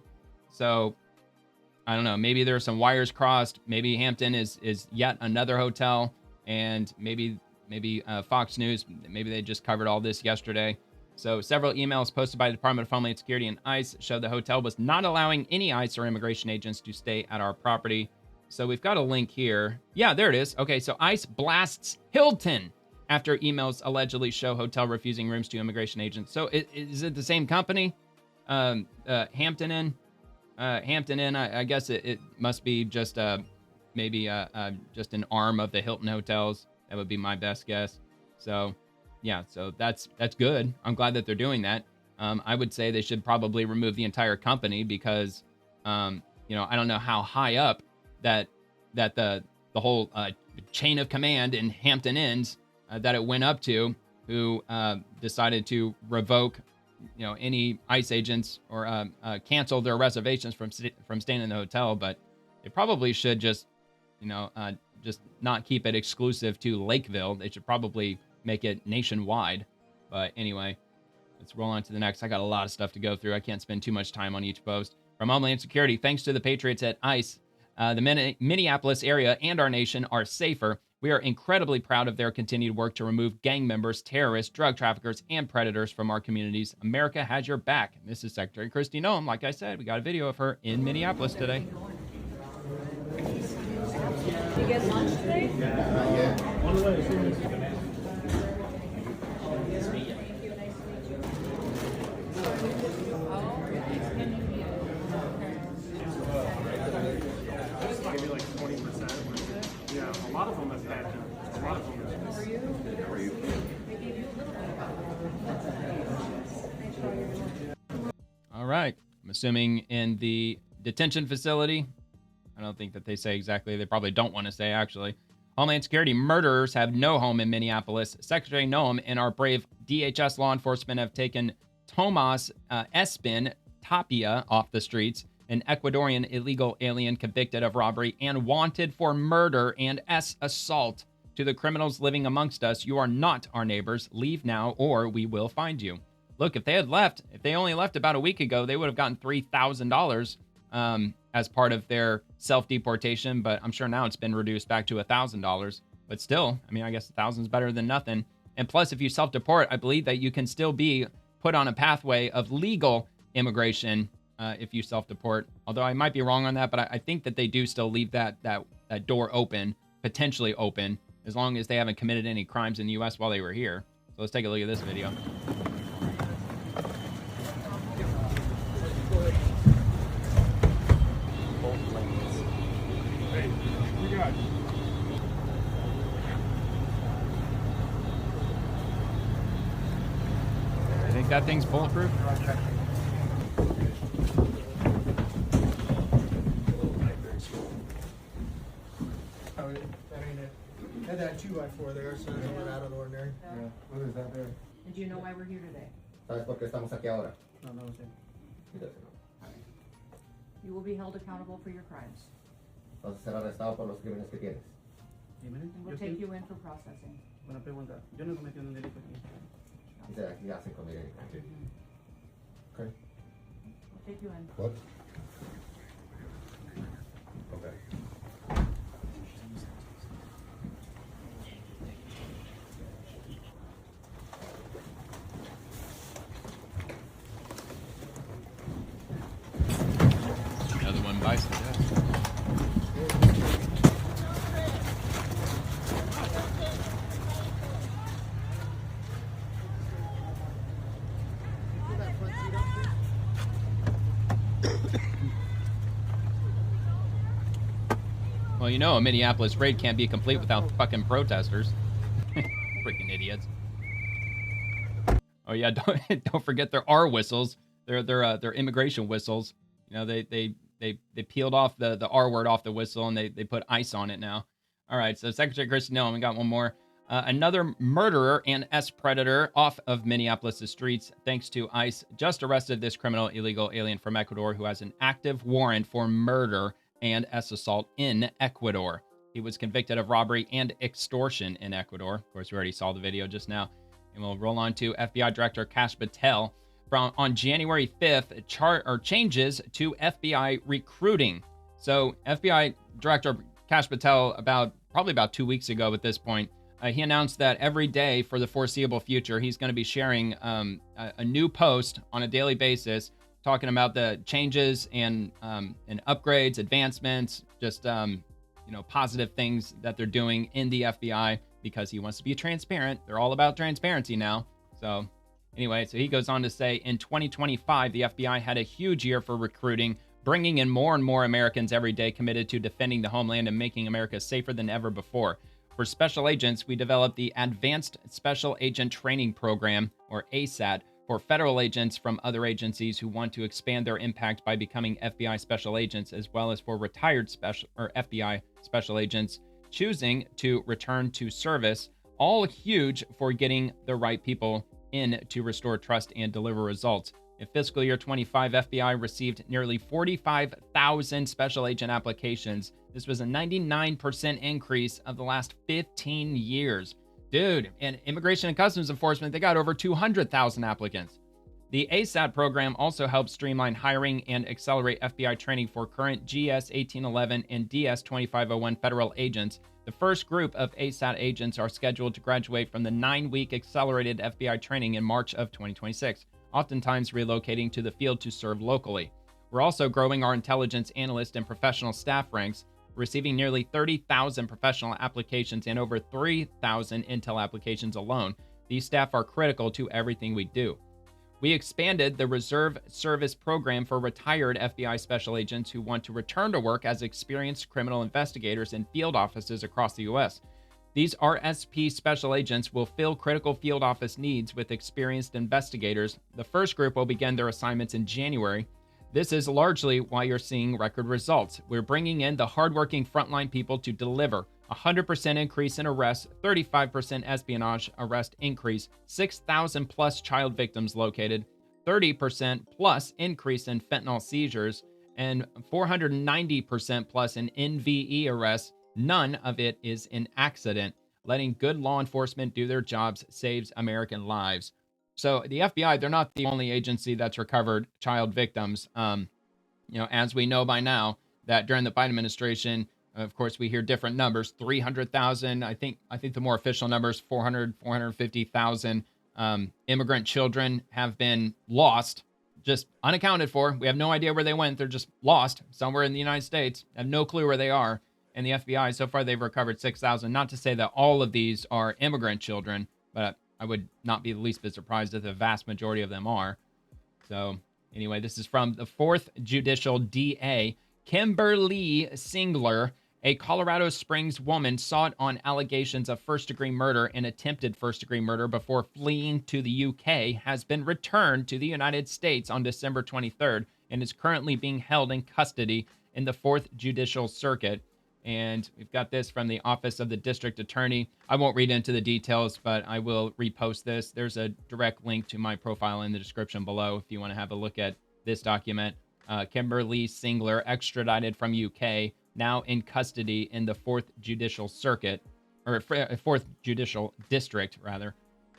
So I don't know. Maybe there are some wires crossed. Maybe Hampton is yet another hotel, and maybe Fox News, maybe they just covered all this yesterday. So several emails posted by the Department of Homeland Security and ICE showed the hotel was not allowing any ICE or immigration agents to stay at our property. So we've got a link here. Yeah, there it is. Okay, so ICE blasts Hilton after emails allegedly show hotel refusing rooms to immigration agents. So is it the same company? Hampton Inn? Hampton Inn, I guess it must be just maybe just an arm of the Hilton hotels. That would be my best guess. So yeah, so that's good. I'm glad that they're doing that. I would say they should probably remove the entire company because, I don't know how high up that the whole chain of command in Hampton Inns that it went up to, who decided to revoke, any ICE agents or cancel their reservations from staying in the hotel. But they probably should just not keep it exclusive to Lakeville. They should probably make it nationwide. But anyway, let's roll on to the next. I got a lot of stuff to go through. I can't spend too much time on each post. From Homeland Security, thanks to the Patriots at ICE, the Minneapolis area and our nation are safer. We are incredibly proud of their continued work to remove gang members, terrorists, drug traffickers, and predators from our communities. America has your back. This is Secretary Kristi Noem. Like I said, we got a video of her in Minneapolis today. You get lunch today? Yeah. Maybe like 20%. Yeah, a lot of them have had him. A lot of them have. How are you? All right. I'm assuming in the detention facility. I don't think that they say exactly. They probably don't want to say, actually. Homeland Security, murderers have no home in Minneapolis. Secretary Noem and our brave DHS law enforcement have taken Tomas Espin Tapia off the streets, an Ecuadorian illegal alien convicted of robbery and wanted for murder and assault. To the criminals living amongst us, you are not our neighbors. Leave now or we will find you. Look, if they only left about a week ago, they would have gotten $3,000 as part of their self-deportation, but I'm sure now it's been reduced back to $1,000. But still, I mean, I guess 1,000 is better than nothing. And plus, if you self-deport, I believe that you can still be put on a pathway of legal immigration if you self-deport. Although I might be wrong on that, but I think that they do still leave that door open, potentially open, as long as they haven't committed any crimes in the U.S. while they were here. So let's take a look at this video. You think that thing's bulletproof? That 2x4 there, so it's not out of the ordinary. Yeah. What is that there? And do you know why we're here today? ¿Sabes por qué estamos aquí ahora? No, no, sí. You will be held accountable for your crimes. Vas a ser arrestado por los crímenes que tienes. And we'll take you in for processing. Buena pregunta. Yo no cometí un delito aquí. Dice aquí hacen conmigo. Okay. We'll take you in. What? Okay. Another one bites the dust. Well, you know, a Minneapolis raid can't be complete without fucking protesters. Freaking idiots. Oh yeah, don't forget their R whistles. They're immigration whistles. You know, they peeled off the R word off the whistle and they put ICE on it now. All right, so Secretary Kristi Noem, we got one more. Another murderer and S-predator off of Minneapolis' streets, thanks to ICE, just arrested this criminal illegal alien from Ecuador who has an active warrant for murder and S-assault in Ecuador. He was convicted of robbery and extortion in Ecuador. Of course, we already saw the video just now. And we'll roll on to FBI Director Kash Patel. On January 5th, changes to FBI recruiting. So FBI Director Kash Patel, probably about 2 weeks ago at this point, he announced that every day for the foreseeable future, he's going to be sharing a new post on a daily basis, talking about the changes and upgrades, advancements, just positive things that they're doing in the FBI because he wants to be transparent. They're all about transparency now. So anyway, so he goes on to say, in 2025, the FBI had a huge year for recruiting, bringing in more and more Americans every day committed to defending the homeland and making America safer than ever before. For special agents, we developed the Advanced Special Agent Training Program, or ASAT, for federal agents from other agencies who want to expand their impact by becoming FBI special agents, as well as for retired FBI special agents choosing to return to service, all huge for getting the right people in to restore trust and deliver results. In fiscal year 25, FBI received nearly 45,000 special agent applications. This was a 99% increase of the last 15 years. Dude, in Immigration and Customs Enforcement, they got over 200,000 applicants. The ASAT program also helps streamline hiring and accelerate FBI training for current GS 1811 and DS 2501 federal agents. The first group of ASAT agents are scheduled to graduate from the 9-week accelerated FBI training in March of 2026, oftentimes relocating to the field to serve locally. We're also growing our intelligence analyst and professional staff ranks, receiving nearly 30,000 professional applications and over 3,000 intel applications alone. These staff are critical to everything we do. We expanded the Reserve Service Program for retired FBI special agents who want to return to work as experienced criminal investigators in field offices across the U.S. These RSP special agents will fill critical field office needs with experienced investigators. The first group will begin their assignments in January. This is largely why you're seeing record results. We're bringing in the hardworking frontline people to deliver. 100% increase in arrests, 35% espionage arrest increase, 6,000 plus child victims located, 30% plus increase in fentanyl seizures, and 490% plus in NVE arrests. None of it is an accident. Letting good law enforcement do their jobs saves American lives. So the FBI, they're not the only agency that's recovered child victims. As we know by now, that during the Biden administration, of course, we hear different numbers, 300,000. I think the more official number is 450,000 immigrant children have been lost, just unaccounted for. We have no idea where they went. They're just lost somewhere in the United States. Have no clue where they are. And the FBI, so far, they've recovered 6,000. Not to say that all of these are immigrant children, but I would not be the least bit surprised if the vast majority of them are. So anyway, this is from the 4th Judicial DA. Kimberly Singler, a Colorado Springs woman sought on allegations of first-degree murder and attempted first-degree murder before fleeing to the UK, has been returned to the United States on December 23rd and is currently being held in custody in the 4th Judicial Circuit. And we've got this from the Office of the District Attorney. I won't read into the details, but I will repost this. There's a direct link to my profile in the description below if you want to have a look at this document. Kimberly Singler, extradited from UK, now in custody in the 4th Judicial Circuit, or 4th Judicial District, rather.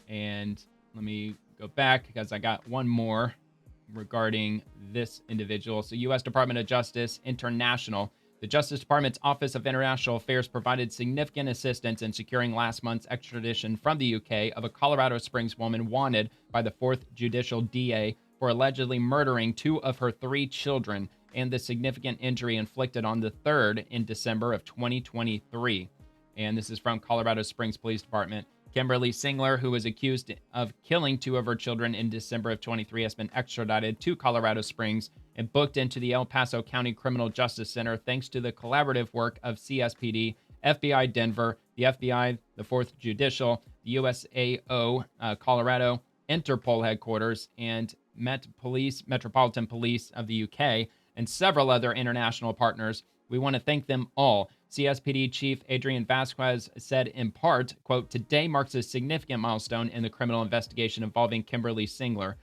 And let me go back because I got one more regarding this individual. So U.S. Department of Justice International. The Justice Department's Office of International Affairs provided significant assistance in securing last month's extradition from the UK of a Colorado Springs woman wanted by the 4th Judicial DA for allegedly murdering 2 of her 3 children and the significant injury inflicted on the 3rd in December of 2023. And this is from Colorado Springs Police Department. Kimberly Singler, who was accused of killing 2 of her children in December of 23, has been extradited to Colorado Springs and booked into the El Paso County Criminal Justice Center thanks to the collaborative work of CSPD, FBI Denver, the FBI, the 4th Judicial, the USAO Colorado, Interpol headquarters, and Metropolitan Police of the UK, and several other international partners. We want to thank them all. CSPD Chief Adrian Vasquez said in part, quote, "Today marks a significant milestone in the criminal investigation involving Kimberly Singler.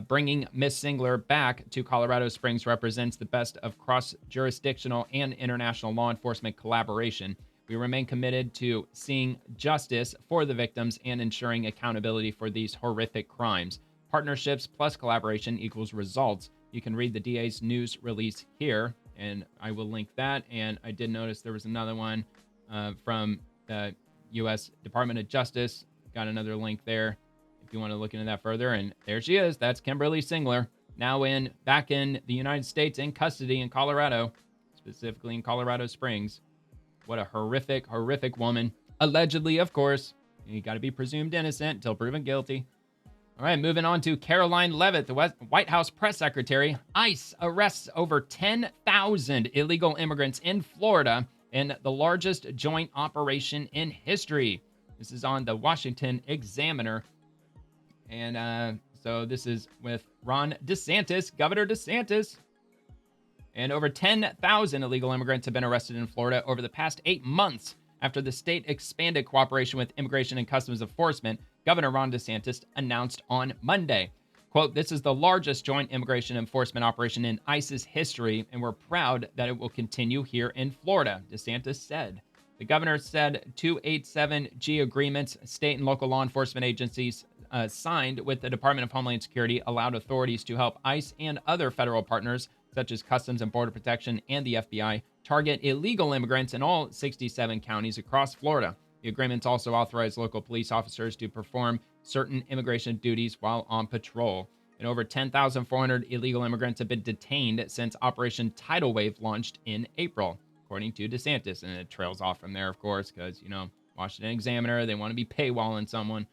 Bringing Miss Singler back to Colorado Springs represents the best of cross-jurisdictional and international law enforcement collaboration. We remain committed to seeing justice for the victims and ensuring accountability for these horrific crimes. Partnerships plus collaboration equals results." You can read the DA's news release here, and I will link that. And I did notice there was another one from the U.S. Department of Justice. Got another link there if you want to look into that further. And there she is. That's Kimberly Singler, now back in the United States in custody in Colorado, specifically in Colorado Springs. What a horrific, horrific woman. Allegedly, of course. You got to be presumed innocent until proven guilty. All right, moving on to Caroline Leavitt, the White House press secretary. ICE arrests over 10,000 illegal immigrants in Florida in the largest joint operation in history. This is on the Washington Examiner. And so this is with Ron DeSantis, Governor DeSantis. And over 10,000 illegal immigrants have been arrested in Florida over the past 8 months after the state expanded cooperation with Immigration and Customs Enforcement. Governor Ron DeSantis announced on Monday, quote, "This is the largest joint immigration enforcement operation in ICE's history, and we're proud that it will continue here in Florida," DeSantis said. The governor said 287G agreements state and local law enforcement agencies signed with the Department of Homeland Security allowed authorities to help ICE and other federal partners, such as Customs and Border Protection and the FBI, target illegal immigrants in all 67 counties across Florida. The agreements also authorize local police officers to perform certain immigration duties while on patrol. And over 10,400 illegal immigrants have been detained since Operation Tidal Wave launched in April, according to DeSantis. And it trails off from there, of course, because, Washington Examiner, they want to be paywalling someone.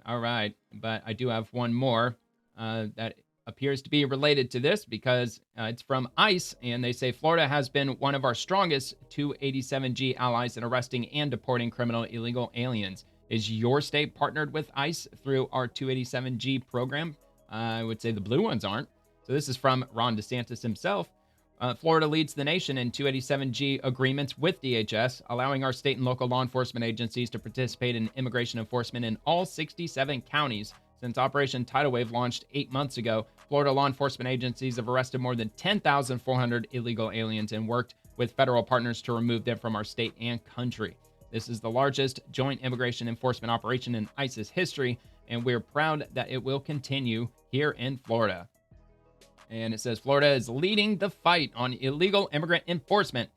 All right, but I do have one more that appears to be related to this because it's from ICE, and they say Florida has been one of our strongest 287G allies in arresting and deporting criminal illegal aliens. Is your state partnered with ICE through our 287G program? I would say the blue ones aren't. So this is from Ron DeSantis himself. Florida leads the nation in 287G agreements with DHS, allowing our state and local law enforcement agencies to participate in immigration enforcement in all 67 counties. Since Operation Tidal Wave launched 8 months ago, Florida law enforcement agencies have arrested more than 10,400 illegal aliens and worked with federal partners to remove them from our state and country. This is the largest joint immigration enforcement operation in ICE's history, and we're proud that it will continue here in Florida. And it says Florida is leading the fight on illegal immigrant enforcement.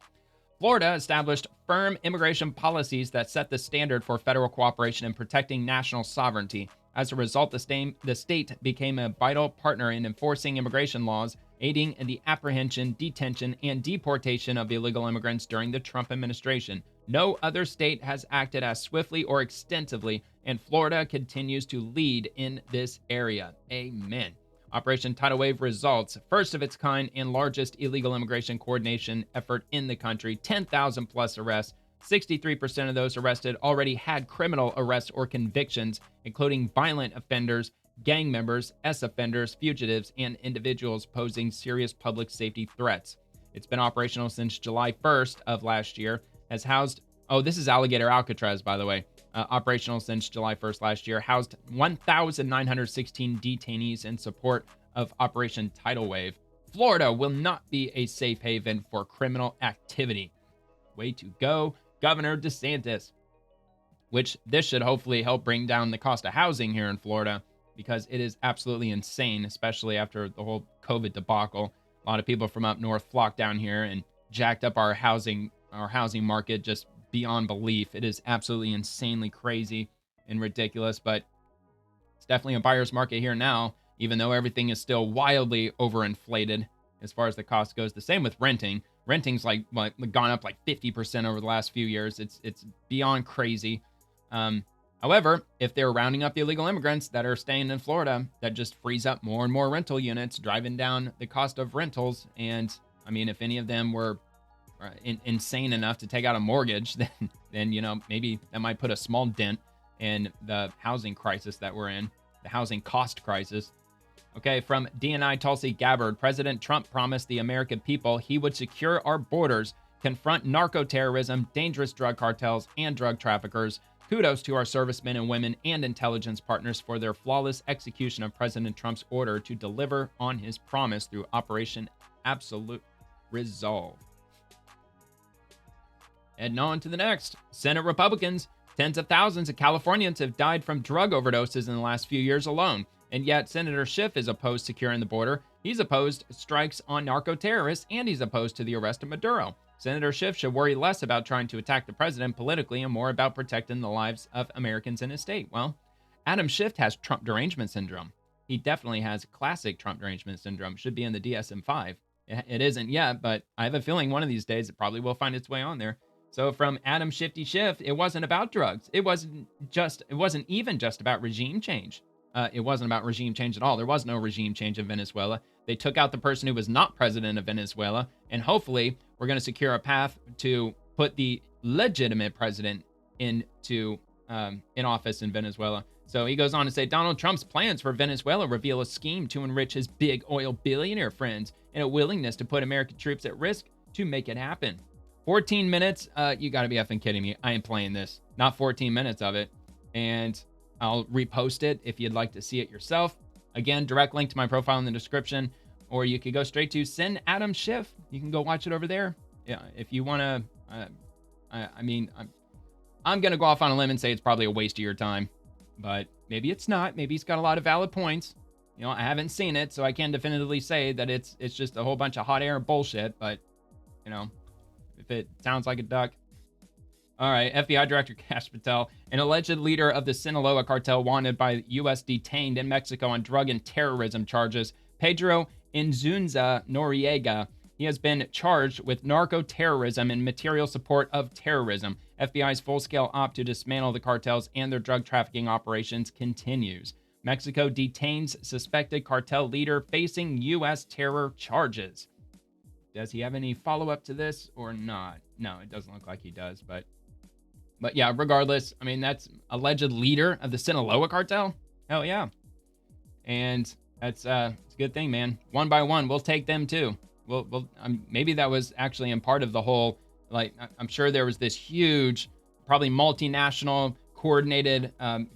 Florida established firm immigration policies that set the standard for federal cooperation in protecting national sovereignty. As a result, the state became a vital partner in enforcing immigration laws, aiding in the apprehension, detention, and deportation of illegal immigrants during the Trump administration. No other state has acted as swiftly or extensively, and Florida continues to lead in this area. Amen. Operation Tidal Wave results, first of its kind and largest illegal immigration coordination effort in the country. 10,000 plus arrests. 63% of those arrested already had criminal arrests or convictions, including violent offenders, gang members, offenders, fugitives, and individuals posing serious public safety threats. It's been operational since July 1st of last year, has housed, this is Alligator Alcatraz, by the way, operational since July 1st last year, housed 1,916 detainees in support of Operation Tidal Wave. Florida will not be a safe haven for criminal activity. Way to go, Governor DeSantis. Which this should hopefully help bring down the cost of housing here in Florida, because it is absolutely insane, especially after the whole COVID debacle. A lot of people from up north flocked down here and jacked up our housing market just beyond belief. It is absolutely insanely crazy and ridiculous, but it's definitely a buyer's market here now, even though everything is still wildly overinflated as far as the cost goes. The same with renting. Renting's gone up like 50% over the last few years. It's beyond crazy. However, if they're rounding up the illegal immigrants that are staying in Florida, that just frees up more and more rental units, driving down the cost of rentals. And I mean, if any of them were insane enough to take out a mortgage, then maybe that might put a small dent in the housing crisis that we're in, the housing cost crisis. Okay, from DNI Tulsi Gabbard, President Trump promised the American people he would secure our borders, confront narco-terrorism, dangerous drug cartels, and drug traffickers. Kudos to our servicemen and women and intelligence partners for their flawless execution of President Trump's order to deliver on his promise through Operation Absolute Resolve. Heading on to the next. Senate Republicans. Tens of thousands of Californians have died from drug overdoses in the last few years alone. And yet Senator Schiff is opposed to securing the border. He's opposed strikes on narco-terrorists, and he's opposed to the arrest of Maduro. Senator Schiff should worry less about trying to attack the president politically and more about protecting the lives of Americans in his state. Well, Adam Schiff has Trump derangement syndrome. He definitely has classic Trump derangement syndrome. Should be in the DSM-5. It isn't yet, but I have a feeling one of these days it probably will find its way on there. So from Adam Shifty Schiff, it wasn't about drugs. It wasn't even just about regime change. It wasn't about regime change at all. There was no regime change in Venezuela. They took out the person who was not president of Venezuela, and hopefully we're going to secure a path to put the legitimate president in office in Venezuela. So he goes on to say, Donald Trump's plans for Venezuela reveal a scheme to enrich his big oil billionaire friends and a willingness to put American troops at risk to make it happen. 14 minutes? You got to be effing kidding me. I ain't playing this. Not 14 minutes of it. And I'll repost it if you'd like to see it yourself. Again, direct link to my profile in the description, or you could go straight to Send Adam Schiff. You can go watch it over there. Yeah, if you want to, I'm going to go off on a limb and say it's probably a waste of your time, but maybe it's not. Maybe he's got a lot of valid points. I haven't seen it, so I can't definitively say that it's just a whole bunch of hot air bullshit, but, if it sounds like a duck. All right, FBI Director Kash Patel, an alleged leader of the Sinaloa cartel wanted by U.S. detained in Mexico on drug and terrorism charges, Pedro Inzunza Noriega. He has been charged with narco-terrorism and material support of terrorism. FBI's full-scale op to dismantle the cartels and their drug trafficking operations continues. Mexico detains suspected cartel leader facing U.S. terror charges. Does he have any follow-up to this or not? No, it doesn't look like he does, but yeah, regardless, that's alleged leader of the Sinaloa cartel. Hell yeah. And it's a good thing, man. One by one, we'll take them too. Maybe that was actually in part of the whole, I'm sure there was this huge, probably multinational, coordinated,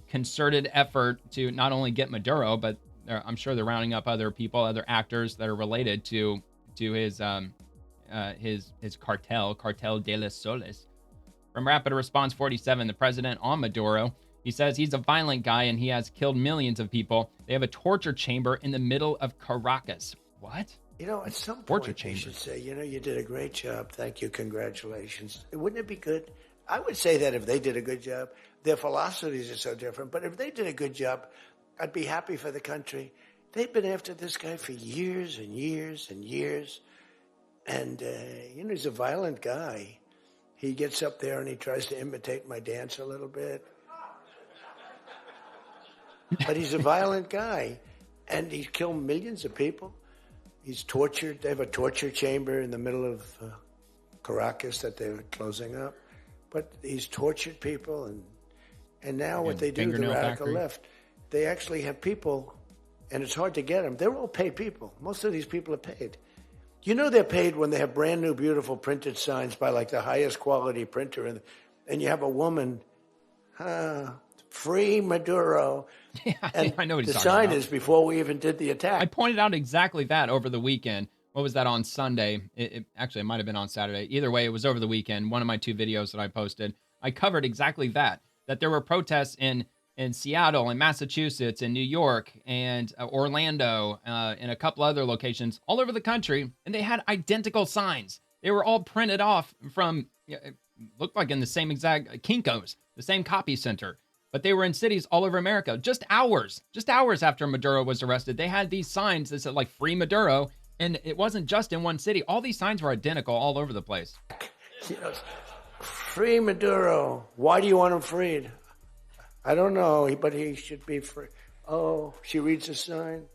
concerted effort to not only get Maduro, but I'm sure they're rounding up other people, other actors that are related to his cartel, Cartel de los Soles. From Rapid Response 47, the president on Maduro, he says he's a violent guy and he has killed millions of people. They have a torture chamber in the middle of Caracas. What? At some point you should say, you did a great job. Thank you. Congratulations. Wouldn't it be good? I would say that if they did a good job, their philosophies are so different, but if they did a good job, I'd be happy for the country. They've been after this guy for years and years and years. And, he's a violent guy. He gets up there and he tries to imitate my dance a little bit. But he's a violent guy. And he's killed millions of people. He's tortured. They have a torture chamber in the middle of Caracas that they were closing up. But he's tortured people. And now what they do, the radical left, they actually have people, and it's hard to get them. They're all paid people. Most of these people are paid. You know they're paid when they have brand new, beautiful printed signs by like the highest quality printer, and you have a woman, free Maduro. Yeah, and I know what he's the talking sign about. is before we even did the attack. I pointed out exactly that over the weekend. What was that on Sunday? It might have been on Saturday. Either way, it was over the weekend. One of my 2 videos that I posted, I covered exactly that there were protests in Seattle and Massachusetts and New York and Orlando and a couple other locations all over the country. And they had identical signs. They were all printed off from, it looked like in the same exact Kinko's, the same copy center. But they were in cities all over America. Just hours after Maduro was arrested, they had these signs that said like free Maduro. And it wasn't just in one city. All these signs were identical all over the place. Free Maduro. Why do you want him freed? I don't know, but he should be free. Oh, she reads a sign.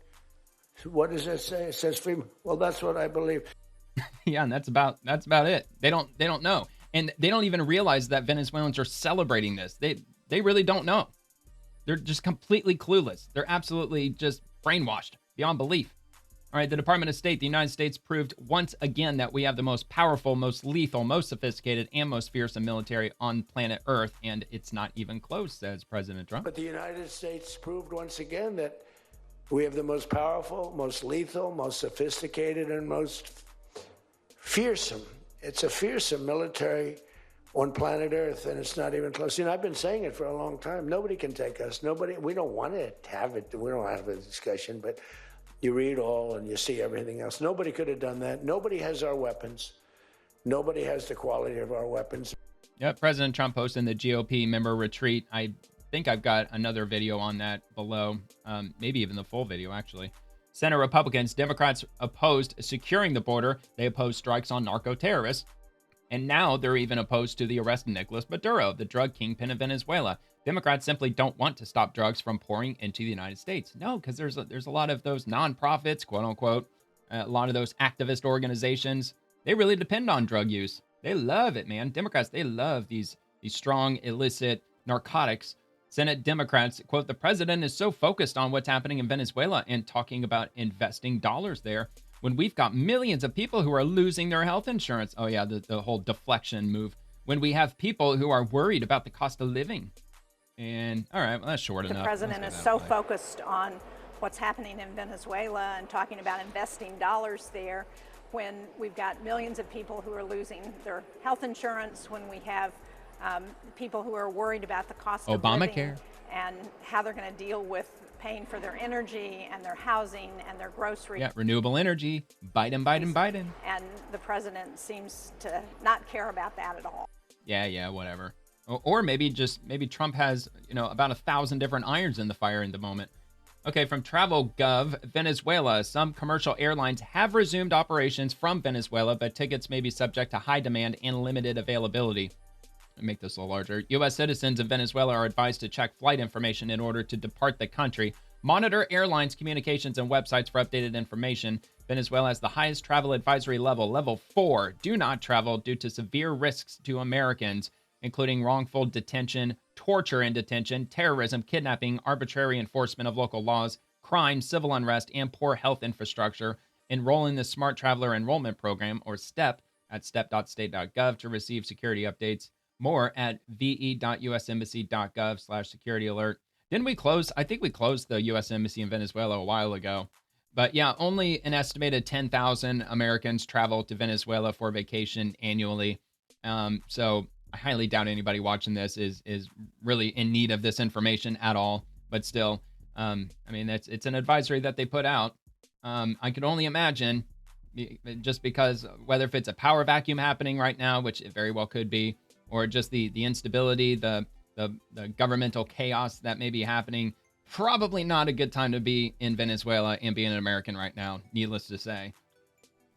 What does that say? It says free. Well, that's what I believe. Yeah, and that's about it. They don't know. And they don't even realize that Venezuelans are celebrating this. They really don't know. They're just completely clueless. They're absolutely just brainwashed beyond belief. All right, the Department of State, the United States proved once again that we have the most powerful, most lethal, most sophisticated, and most fearsome military on planet Earth, and it's not even close, says President Trump. But the United States proved once again that we have the most powerful, most lethal, most sophisticated, and most fearsome. It's a fearsome military on planet Earth, and it's not even close. I've been saying it for a long time. Nobody can take us. Nobody. We don't want to have it. We don't have a discussion, but you read all and you see everything else. Nobody could have done that. Nobody has our weapons. Nobody has the quality of our weapons. Yeah, President Trump hosting the GOP member retreat. I think I've got another video on that below, maybe even the full video, actually. Senate Republicans, Democrats opposed securing the border. They opposed strikes on narco-terrorists. And now they're even opposed to the arrest of Nicolas Maduro, the drug kingpin of Venezuela. Democrats simply don't want to stop drugs from pouring into the United States. No, because there's a lot of those nonprofits, quote unquote, a lot of those activist organizations. They really depend on drug use. They love it, man. Democrats, they love these strong, illicit narcotics. Senate Democrats, quote, the president is so focused on what's happening in Venezuela and talking about investing dollars there when we've got millions of people who are losing their health insurance. Oh, yeah, the whole deflection move. When we have people who are worried about the cost of living. And all right, well, that's short enough. The president is so focused on what's happening in Venezuela and talking about investing dollars there when we've got millions of people who are losing their health insurance, when we have people who are worried about the cost of living and how they're going to deal with paying for their energy and their housing and their groceries. Yeah, renewable energy. Biden. And the president seems to not care about that at all. Yeah, whatever. Or maybe Trump has, about 1,000 different irons in the fire in the moment. Okay, from Travel Gov, Venezuela, some commercial airlines have resumed operations from Venezuela, but tickets may be subject to high demand and limited availability. I'll make this a little larger. U.S. citizens in Venezuela are advised to check flight information in order to depart the country. Monitor airlines, communications, and websites for updated information. Venezuela has the highest travel advisory level, level 4. Do not travel due to severe risks to Americans, including wrongful detention, torture in detention, terrorism, kidnapping, arbitrary enforcement of local laws, crime, civil unrest, and poor health infrastructure. Enroll in the Smart Traveler Enrollment Program, or STEP, at step.state.gov to receive security updates. More at ve.usembassy.gov/security alert. Didn't we close? I think we closed the U.S. Embassy in Venezuela a while ago. But yeah, only an estimated 10,000 Americans travel to Venezuela for vacation annually. So I highly doubt anybody watching this is really in need of this information at all. But still, it's an advisory that they put out. I could only imagine, just because whether if it's a power vacuum happening right now, which it very well could be, or just the instability, the governmental chaos that may be happening Probably not a good time to be in Venezuela and being an American right now, needless to say.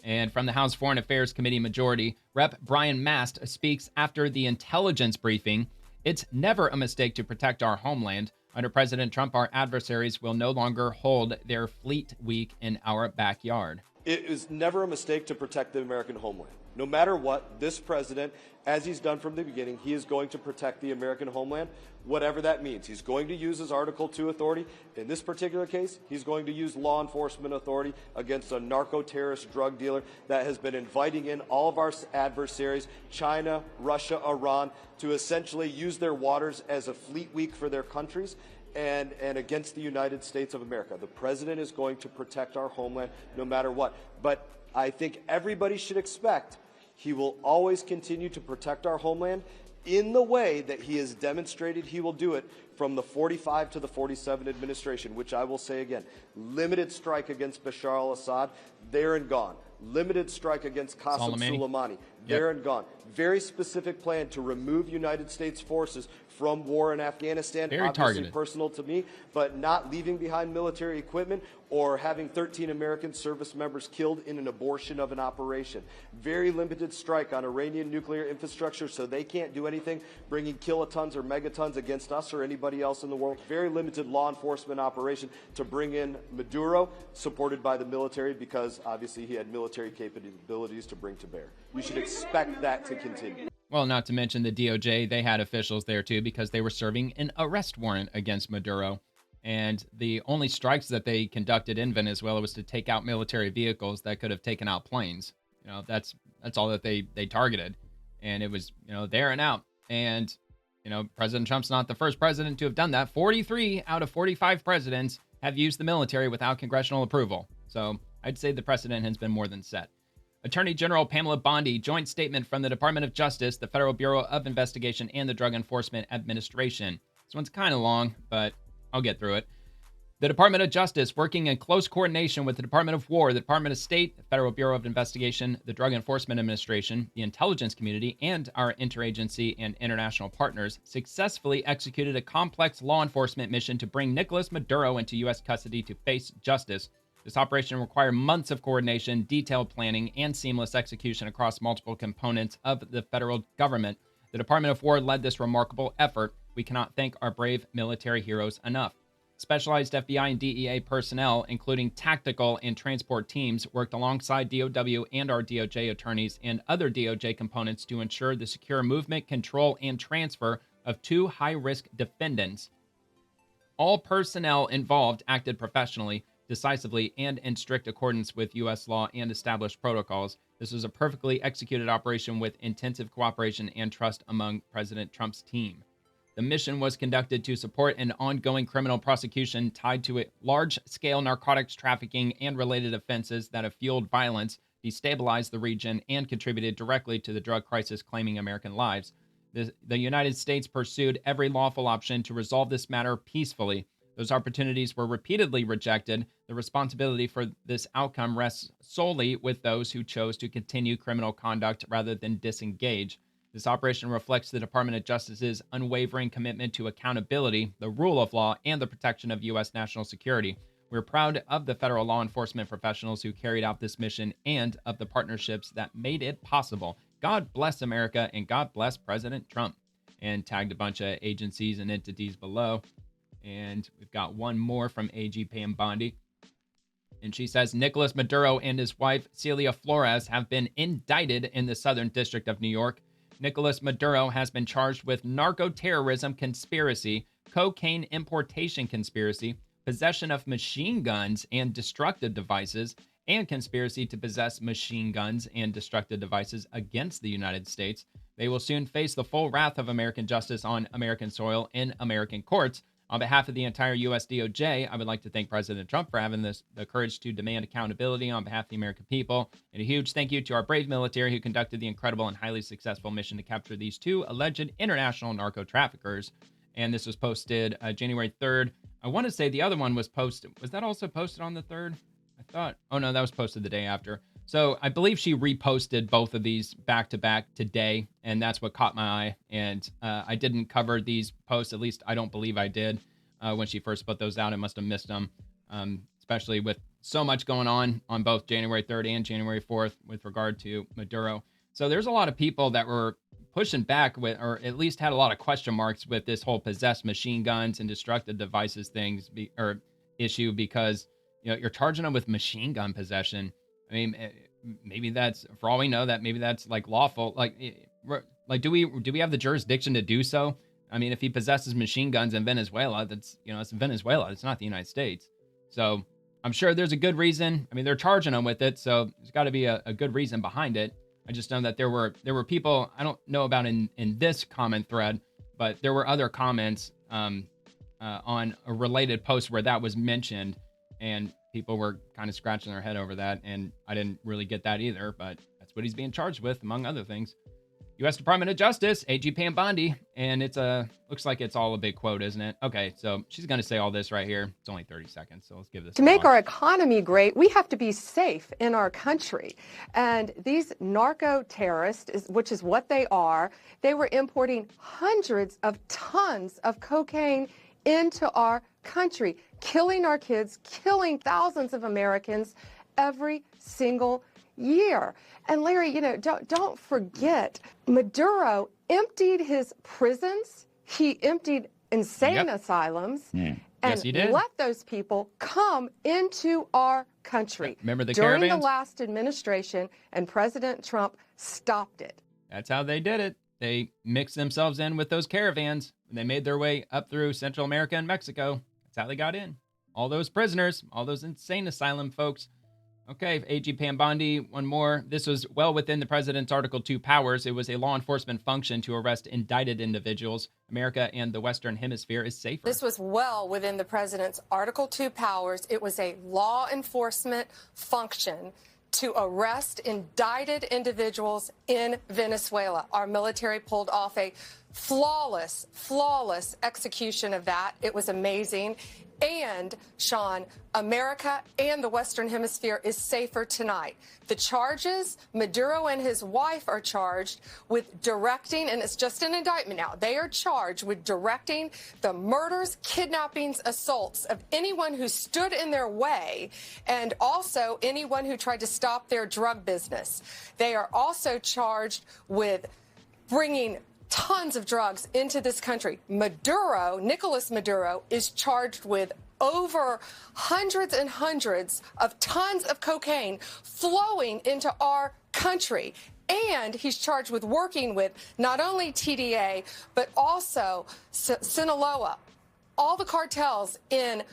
And from the House Foreign Affairs Committee majority, Rep. Brian Mast speaks after the intelligence briefing. It's never a mistake to protect our homeland. Under President Trump, our adversaries will no longer hold their fleet week in our backyard. It is never a mistake to protect the American homeland. No matter what, this president, as he's done from the beginning, he is going to protect the American homeland, whatever that means. He's going to use his Article 2 authority. In this particular case, he's going to use law enforcement authority against a narco-terrorist drug dealer that has been inviting in all of our adversaries, China, Russia, Iran, to essentially use their waters as a fleet week for their countries. And against the United States of America. The president is going to protect our homeland no matter what. But I think everybody should expect he will always continue to protect our homeland in the way that he has demonstrated he will do it from the 45 to the 47 administration, which I will say again, limited strike against Bashar al-Assad, there and gone. Limited strike against Qasem Soleimani, there and gone. Very specific plan to remove United States forces from war in Afghanistan, very obviously targeted. Personal to me, but not leaving behind military equipment or having 13 American service members killed in an abortion of an operation. Very limited strike on Iranian nuclear infrastructure so they can't do anything, bringing kilotons or megatons against us or anybody else in the world. Very limited law enforcement operation to bring in Maduro, supported by the military because obviously he had military capabilities to bring to bear. You should expect that to continue. Well, not to mention the DOJ, they had officials there too because they were serving an arrest warrant against Maduro. And the only strikes that they conducted in Venezuela was to take out military vehicles that could have taken out planes. You know, that's all that they targeted. And it was, there and out. And, President Trump's not the first president to have done that. 43 out of 45 presidents have used the military without congressional approval. So I'd say the precedent has been more than set. Attorney General Pamela Bondi, joint statement from the Department of Justice, the Federal Bureau of Investigation, and the Drug Enforcement Administration. This one's kind of long, but I'll get through it. The Department of Justice, working in close coordination with the Department of War, the Department of State, the Federal Bureau of Investigation, the Drug Enforcement Administration, the intelligence community, and our interagency and international partners, successfully executed a complex law enforcement mission to bring Nicolas Maduro into U.S. custody to face justice. This operation required months of coordination, detailed planning, and seamless execution across multiple components of the federal government. The Department of War led this remarkable effort. We cannot thank our brave military heroes enough. Specialized FBI and DEA personnel, including tactical and transport teams, worked alongside DOW and our DOJ attorneys and other DOJ components to ensure the secure movement, control, and transfer of two high-risk defendants. All personnel involved acted professionally, decisively, and in strict accordance with U.S. law and established protocols. This was a perfectly executed operation with intensive cooperation and trust among President Trump's team. The mission was conducted to support an ongoing criminal prosecution tied to large-scale narcotics trafficking and related offenses that have fueled violence, destabilized the region, and contributed directly to the drug crisis claiming American lives. The United States pursued every lawful option to resolve this matter peacefully. Those opportunities were repeatedly rejected. The responsibility for this outcome rests solely with those who chose to continue criminal conduct rather than disengage. This operation reflects the Department of Justice's unwavering commitment to accountability, the rule of law, and the protection of U.S. national security. We're proud of the federal law enforcement professionals who carried out this mission and of the partnerships that made it possible. God bless America and God bless President Trump. And tagged a bunch of agencies and entities below. And we've got one more from AG Pam Bondi. And she says, Nicolas Maduro and his wife, Celia Flores, have been indicted in the Southern District of New York. Nicolas Maduro has been charged with narco-terrorism conspiracy, cocaine importation conspiracy, possession of machine guns and destructive devices, and conspiracy to possess machine guns and destructive devices against the United States. They will soon face the full wrath of American justice on American soil in American courts. On behalf of the entire U.S. DOJ, I would like to thank President Trump for having the courage to demand accountability on behalf of the American people. And a huge thank you to our brave military who conducted the incredible and highly successful mission to capture these two alleged international narco traffickers. And this was posted January 3rd. I want to say the other one was posted. Was that also posted on the 3rd? I thought. Oh, no, that was posted the day after. So I believe she reposted both of these back to back today, and that's what caught my eye. And I didn't cover these posts, at least I don't believe I did, when she first put those out. I must have missed them, especially with so much going on both January 3rd and January 4th with regard to Maduro. So there's a lot of people that were pushing back with, or at least had a lot of question marks with this whole possessed machine guns and destructive devices issue, because you're charging them with machine gun possession. I mean, maybe that's, for all we know, that maybe that's like lawful. Like do we have the jurisdiction to do so? I mean, if he possesses machine guns in Venezuela, that's it's Venezuela. It's not the United States. So I'm sure there's a good reason. I mean, they're charging him with it, so there's got to be a good reason behind it. I just know that there were people, I don't know about in this comment thread, but there were other comments on a related post where that was mentioned, and people were kind of scratching their head over that, and I didn't really get that either, but that's what he's being charged with, among other things. U.S. Department of Justice, AG Pam Bondi, and it's looks like it's all a big quote, isn't it? Okay, so she's going to say all this right here. It's only 30 seconds, so let's give this to make our economy great, we have to be safe in our country. And these narco terrorists, which is what they are, they were importing hundreds of tons of cocaine into our country, killing our kids, killing thousands of Americans every single year. And Larry, don't forget, Maduro emptied his prisons. He emptied insane asylums and let those people come into our country. Remember the during caravans? The last administration, and President Trump stopped it. That's how they did it. They mixed themselves in with those caravans, and they made their way up through Central America and Mexico. That's how they got in. All those prisoners, all those insane asylum folks. Okay, AG Pam Bondi, one more. This was well within the president's Article 2 powers. It was a law enforcement function to arrest indicted individuals. America and the Western Hemisphere is safer. This was well within the president's Article 2 powers. It was a law enforcement function to arrest indicted individuals in Venezuela. Our military pulled off a flawless execution of that. It was amazing. And, Sean, America and the Western Hemisphere is safer tonight. The charges, Maduro and his wife are charged with directing, and it's just an indictment now, they are charged with directing the murders, kidnappings, assaults of anyone who stood in their way, and also anyone who tried to stop their drug business. They are also charged with bringing tons of drugs into this country. Nicolas Maduro, is charged with over hundreds and hundreds of tons of cocaine flowing into our country. And he's charged with working with not only TDA, but also Sinaloa, all the cartels in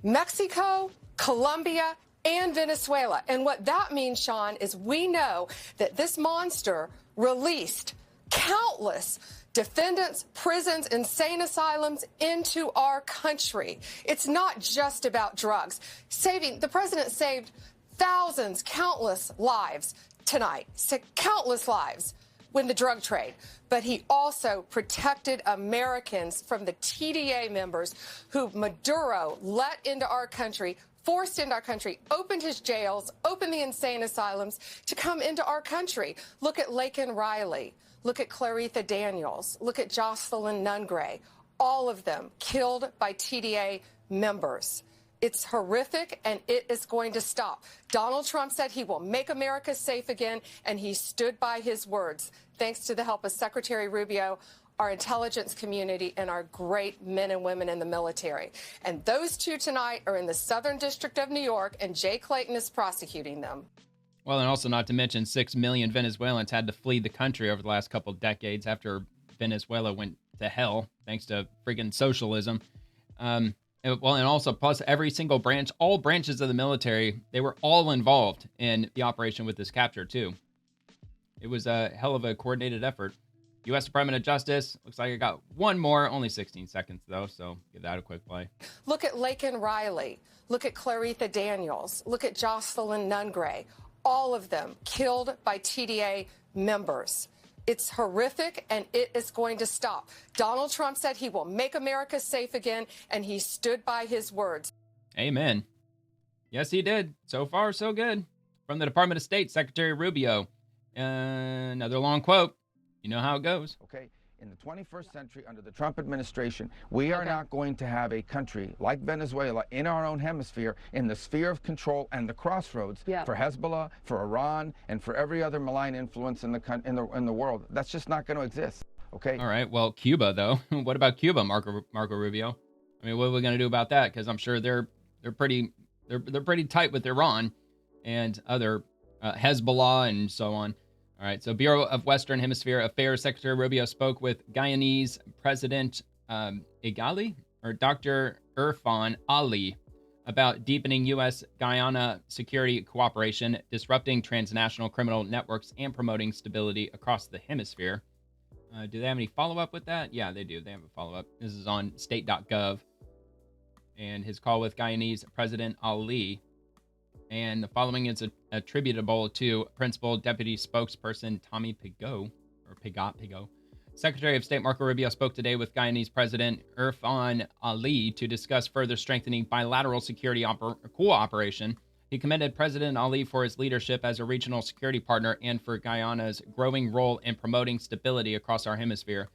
Mexico, Colombia, and Venezuela. And what that means, Sean, is we know that this monster released countless defendants, prisons, insane asylums into our country. It's not just about drugs. The president saved thousands, countless lives tonight, countless lives with the drug trade. But he also protected Americans from the TDA members who Maduro let into our country, forced into our country, opened his jails, opened the insane asylums to come into our country. Look at Laken Riley. Look at Claritha Daniels. Look at Jocelyn Nungray. All of them killed by TDA members. It's horrific, and it is going to stop. Donald Trump said he will make America safe again, and he stood by his words. Thanks to the help of Secretary Rubio, our intelligence community, and our great men and women in the military. And those two tonight are in the Southern District of New York, and Jay Clayton is prosecuting them. Well, and also not to mention 6 million Venezuelans had to flee the country over the last couple of decades after Venezuela went to hell, thanks to friggin' socialism. And also plus every single branch, all branches of the military, they were all involved in the operation with this capture too. It was a hell of a coordinated effort. U.S. Department of Justice, looks like I got one more, only 16 seconds though, so give that a quick play. Look at Laken Riley. Look at Claritha Daniels. Look at Jocelyn Nungray. All of them killed by TDA members. It's horrific, and it is going to stop. Donald Trump said he will make America safe again, and he stood by his words. Amen. Yes, he did. So far, so good. From the Department of State, Secretary Rubio. Another long quote. You know how it goes. Okay. in the 21st century under the Trump administration, we are not going to have a country like Venezuela in our own hemisphere, in the sphere of control and the crossroads for Hezbollah, for Iran, and for every other malign influence in the world. That's just not going to exist. Okay. All right. Well, Cuba though. What about Cuba, Marco Rubio? I mean, what are we going to do about that? Because I'm sure they're pretty tight with Iran and other Hezbollah and so on. All right. So Bureau of Western Hemisphere Affairs Secretary Rubio spoke with Guyanese President Igali or Dr. Irfan Ali about deepening U.S.-Guyana security cooperation, disrupting transnational criminal networks, and promoting stability across the hemisphere. Do they have any follow-up with that? Yeah, they do. They have a follow-up. This is on state.gov. And his call with Guyanese President Ali. And the following is attributable to Principal Deputy Spokesperson Tommy Pigot. Secretary of State Marco Rubio spoke today with Guyanese President Irfan Ali to discuss further strengthening bilateral security cooperation. He commended President Ali for his leadership as a regional security partner and for Guyana's growing role in promoting stability across our hemisphere.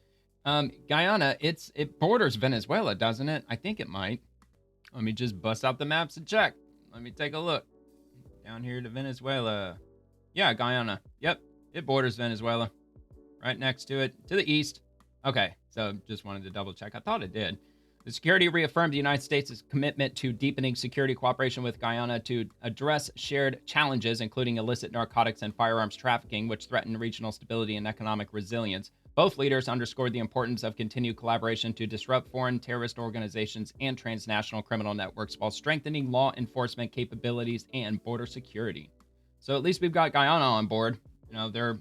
Guyana, it borders Venezuela, doesn't it? I think it might. Let me just bust out the maps and check. Let me take a look. Down here to Venezuela. Yeah, Guyana. Yep, it borders Venezuela. Right next to it, to the east. Okay, so just wanted to double check. I thought it did. The security reaffirmed the United States' commitment to deepening security cooperation with Guyana to address shared challenges, including illicit narcotics and firearms trafficking, which threaten regional stability and economic resilience. Both leaders underscored the importance of continued collaboration to disrupt foreign terrorist organizations and transnational criminal networks while strengthening law enforcement capabilities and border security. So at least we've got Guyana on board. They're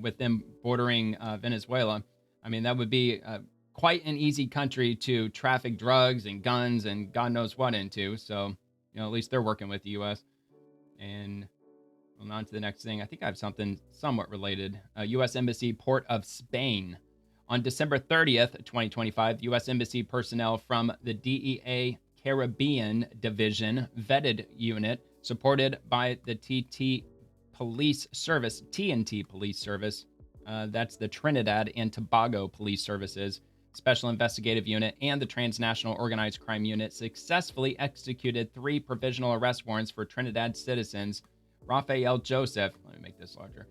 with them bordering Venezuela. I mean, that would be quite an easy country to traffic drugs and guns and God knows what into. So, at least they're working with the U.S. And on to the next thing. I think I have something somewhat related. U.S. Embassy, Port of Spain. On December 30th, 2025, U.S. Embassy personnel from the DEA Caribbean Division Vetted Unit, supported by the TNT Police Service, that's the Trinidad and Tobago Police Services, Special Investigative Unit, and the Transnational Organized Crime Unit, successfully executed 3 provisional arrest warrants for Trinidad citizens Raphael Joseph, let me make this larger,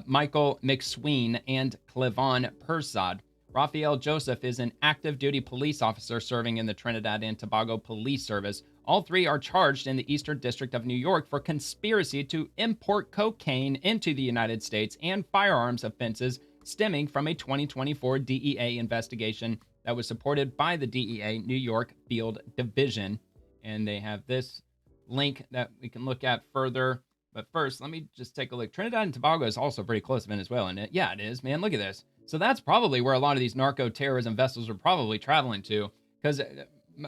Michael McSween, and Clevon Persad. Raphael Joseph is an active duty police officer serving in the Trinidad and Tobago Police Service. All 3 are charged in the Eastern District of New York for conspiracy to import cocaine into the United States and firearms offenses stemming from a 2024 DEA investigation that was supported by the DEA New York Field Division. And they have this link that we can look at further. But first, let me just take a look. Trinidad and Tobago is also pretty close to Venezuela, isn't it? Yeah, it is, man. Look at this. So that's probably where a lot of these narco-terrorism vessels are probably traveling to, because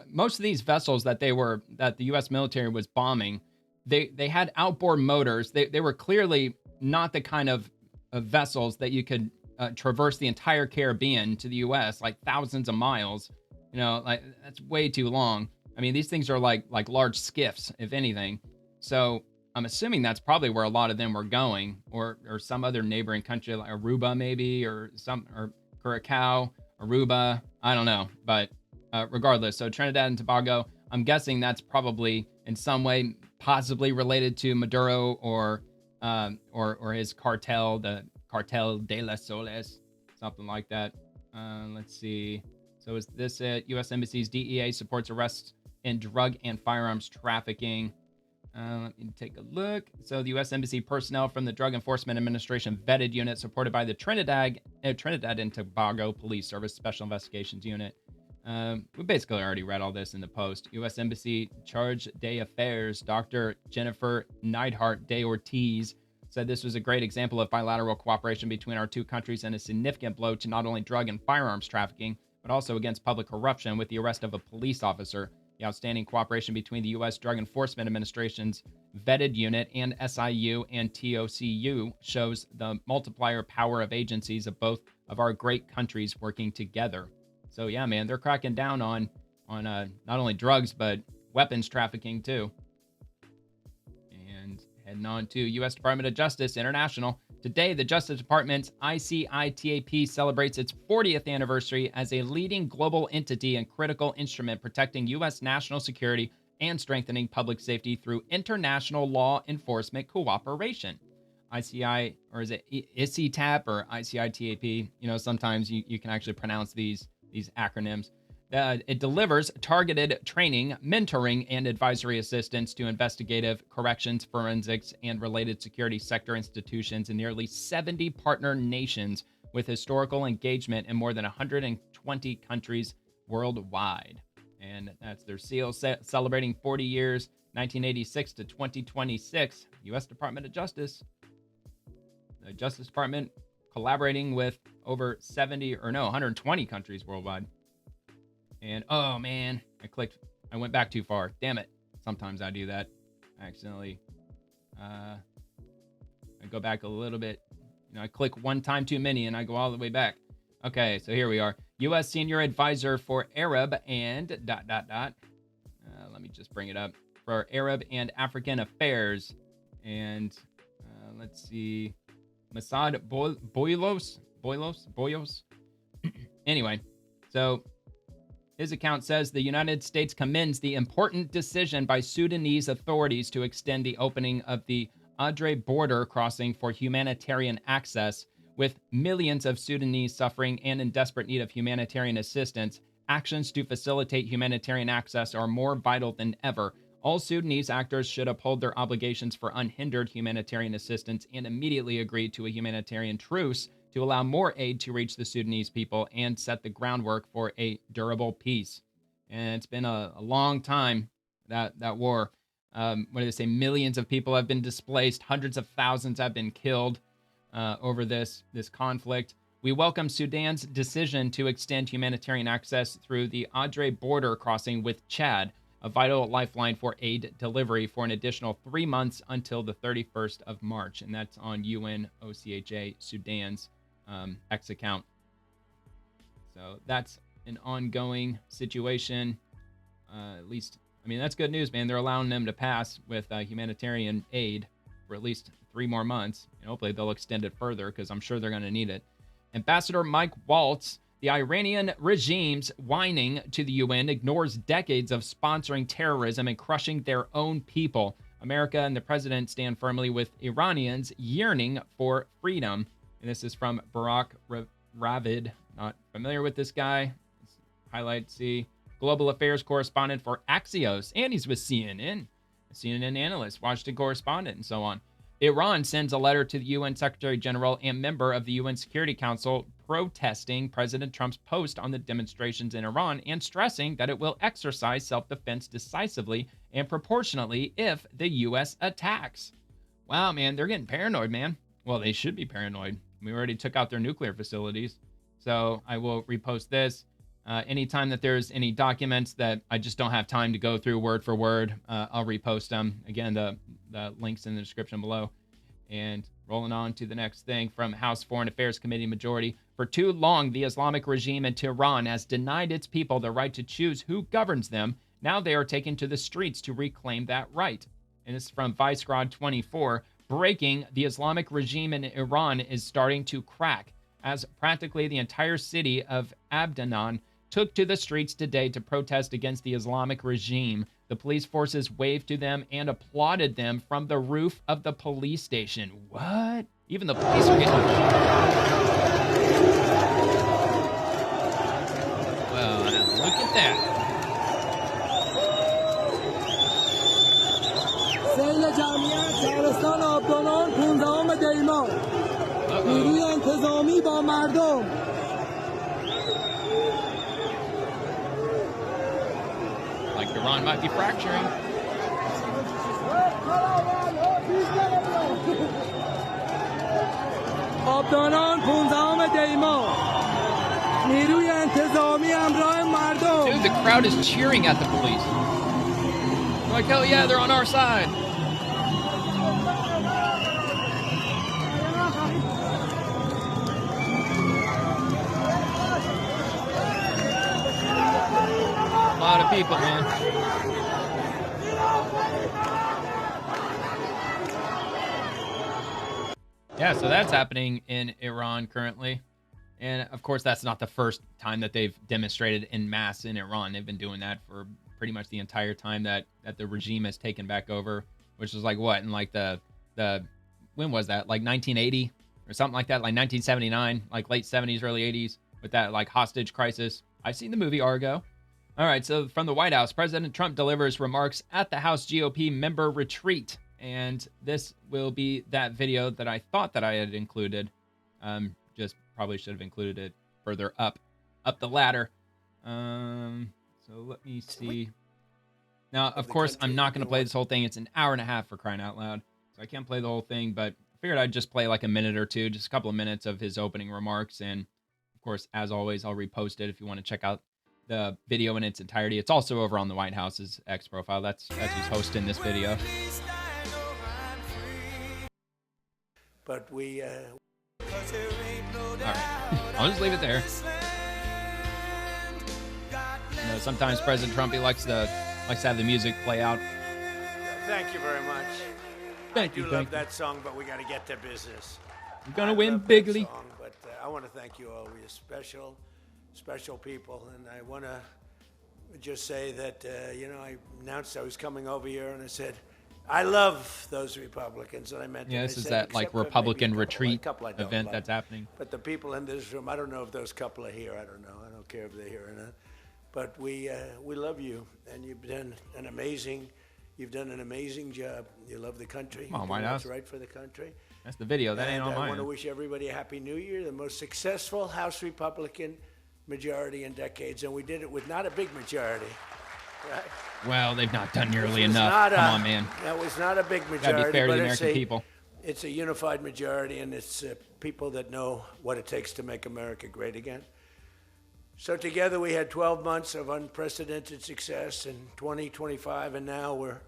most of these vessels that the U.S. military was bombing, they had outboard motors. They were clearly not the kind of vessels that you could traverse the entire Caribbean to the U.S., like thousands of miles. Like that's way too long. I mean, these things are like large skiffs, if anything. So I'm assuming that's probably where a lot of them were going, or some other neighboring country, like Aruba maybe, or Curacao, Aruba. I don't know, but regardless. So Trinidad and Tobago, I'm guessing that's probably in some way possibly related to Maduro or his cartel, the Cartel de las Soles, something like that. Let's see. So is this it? U.S. Embassy's DEA supports arrests in drug and firearms trafficking. Let me take a look. So the U.S. Embassy personnel from the Drug Enforcement Administration Vetted Unit, supported by the Trinidad and Tobago Police Service Special Investigations Unit. We basically already read all this in the post. U.S. Embassy Charge d'Affaires Dr. Jennifer Neidhart de Ortiz said this was a great example of bilateral cooperation between our two countries and a significant blow to not only drug and firearms trafficking, but also against public corruption with the arrest of a police officer. The outstanding cooperation between the U.S. Drug Enforcement Administration's Vetted Unit and SIU and TOCU shows the multiplier power of agencies of both of our great countries working together. So yeah, man, they're cracking down on not only drugs, but weapons trafficking too. And heading on to U.S. Department of Justice International. Today, the Justice Department's ICITAP celebrates its 40th anniversary as a leading global entity and critical instrument protecting U.S. national security and strengthening public safety through international law enforcement cooperation. ICI, or is it ICITAP or ICITAP? You know, sometimes you can actually pronounce these acronyms. It delivers targeted training, mentoring, and advisory assistance to investigative, corrections, forensics, and related security sector institutions in nearly 70 partner nations with historical engagement in more than 120 countries worldwide. And that's their seal, celebrating 40 years, 1986 to 2026. U.S. Department of Justice. The Justice Department collaborating with over 120 countries worldwide. And oh man, I went back too far. Damn it. Sometimes I do that. I accidentally, I go back a little bit. You know, I click one time too many and I go all the way back. Okay, so here we are. U.S. Senior Advisor for Arab and ... let me just bring it up. For Arab and African Affairs. And let's see. Masad Boyos. Anyway, so his account says the United States commends the important decision by Sudanese authorities to extend the opening of the Adre border crossing for humanitarian access. With millions of Sudanese suffering and in desperate need of humanitarian assistance, actions to facilitate humanitarian access are more vital than ever. All Sudanese actors should uphold their obligations for unhindered humanitarian assistance and immediately agree to a humanitarian truce to allow more aid to reach the Sudanese people and set the groundwork for a durable peace. And it's been a long time, that war. What do they say? Millions of people have been displaced. Hundreds of thousands have been killed over this conflict. We welcome Sudan's decision to extend humanitarian access through the Adre border crossing with Chad, a vital lifeline for aid delivery for an additional 3 months until the 31st of March. And that's on UNOCHA Sudan's X account. So that's an ongoing situation. At least, I mean, that's good news, man. They're allowing them to pass with humanitarian aid for at least 3 more months. And hopefully they'll extend it further because I'm sure they're going to need it. Ambassador Mike Waltz, the Iranian regime's whining to the UN ignores decades of sponsoring terrorism and crushing their own people. America and the president stand firmly with Iranians yearning for freedom. And this is from Barack Ravid. Not familiar with this guy. Let's highlight, see. Global affairs correspondent for Axios. And he's with CNN. A CNN analyst, Washington correspondent, and so on. Iran sends a letter to the UN Secretary General and member of the UN Security Council protesting President Trump's post on the demonstrations in Iran and stressing that it will exercise self-defense decisively and proportionately if the U.S. attacks. Wow, man, they're getting paranoid, man. Well, they should be paranoid. We already took out their nuclear facilities. So I will repost this. Anytime that there's any documents that I just don't have time to go through word for word, I'll repost them. Again, the link's in the description below. And rolling on to the next thing from House Foreign Affairs Committee Majority. For too long, the Islamic regime in Tehran has denied its people the right to choose who governs them. Now they are taken to the streets to reclaim that right. And this is from Vice Squad 24. Breaking, the Islamic regime in Iran is starting to crack, as practically the entire city of Abdanan took to the streets today to protest against the Islamic regime. The police forces waved to them and applauded them from the roof of the police station. What? Even the police are getting... Well, look at that. سیل جمعیت شهرستان آبدانان 15 دی ماه نیروی انتظامی با مردم Like Iran might be fracturing. آبدانان 15 دی ماه نیروی انتظامی همراه مردم. Dude, the crowd is cheering at the police. They're like, hell yeah, they're on our side. A lot of people, man. Yeah, so that's happening in Iran currently. And of course, that's not the first time that they've demonstrated en masse in Iran. They've been doing that for pretty much the entire time that the regime has taken back over, which is like what, in like the when was that? Like 1980 or something like that, like 1979, like late 70s, early 80s, with that like hostage crisis. I've seen the movie Argo. All right, so from the White House, President Trump delivers remarks at the House GOP member retreat. And this will be that video that I thought that I had included. Just probably should have included it further up the ladder. So let me see. Now, of course, I'm not going to play this whole thing. It's an hour and a half, for crying out loud. So I can't play the whole thing, but I figured I'd just play like a minute or two, just a couple of minutes of his opening remarks. And of course, as always, I'll repost it if you want to check out the video in its entirety. It's also over on the White House's X profile. That's as he's hosting this video. But we... All right. I'll just leave it there. You know, sometimes President Trump, he likes to have the music play out. Thank you very much. Thank you. I do love that song, but we got to get to business. You're going to win bigly. Song, but I want to thank you all. You're special people. And I want to just say that, I announced I was coming over here, and I said, I love those Republicans, and I meant. Yeah, this is that like Republican retreat event that's happening. But the people in this room, I don't know if those couple are here. I don't know. I don't care if they're here or not. But we love you, and you've done an amazing job. You love the country. Come on, White House. What's right for the country. That's the video. That ain't on mine. I want to wish everybody a Happy New Year. The most successful House Republican majority in decades, and we did it with not a big majority. Right. Well, they've not done nearly enough. Come on, man. That was not a big majority. Gotta be fair to the American people. It's a unified majority, and it's people that know what it takes to make America great again. So together we had 12 months of unprecedented success in 2025, and now we're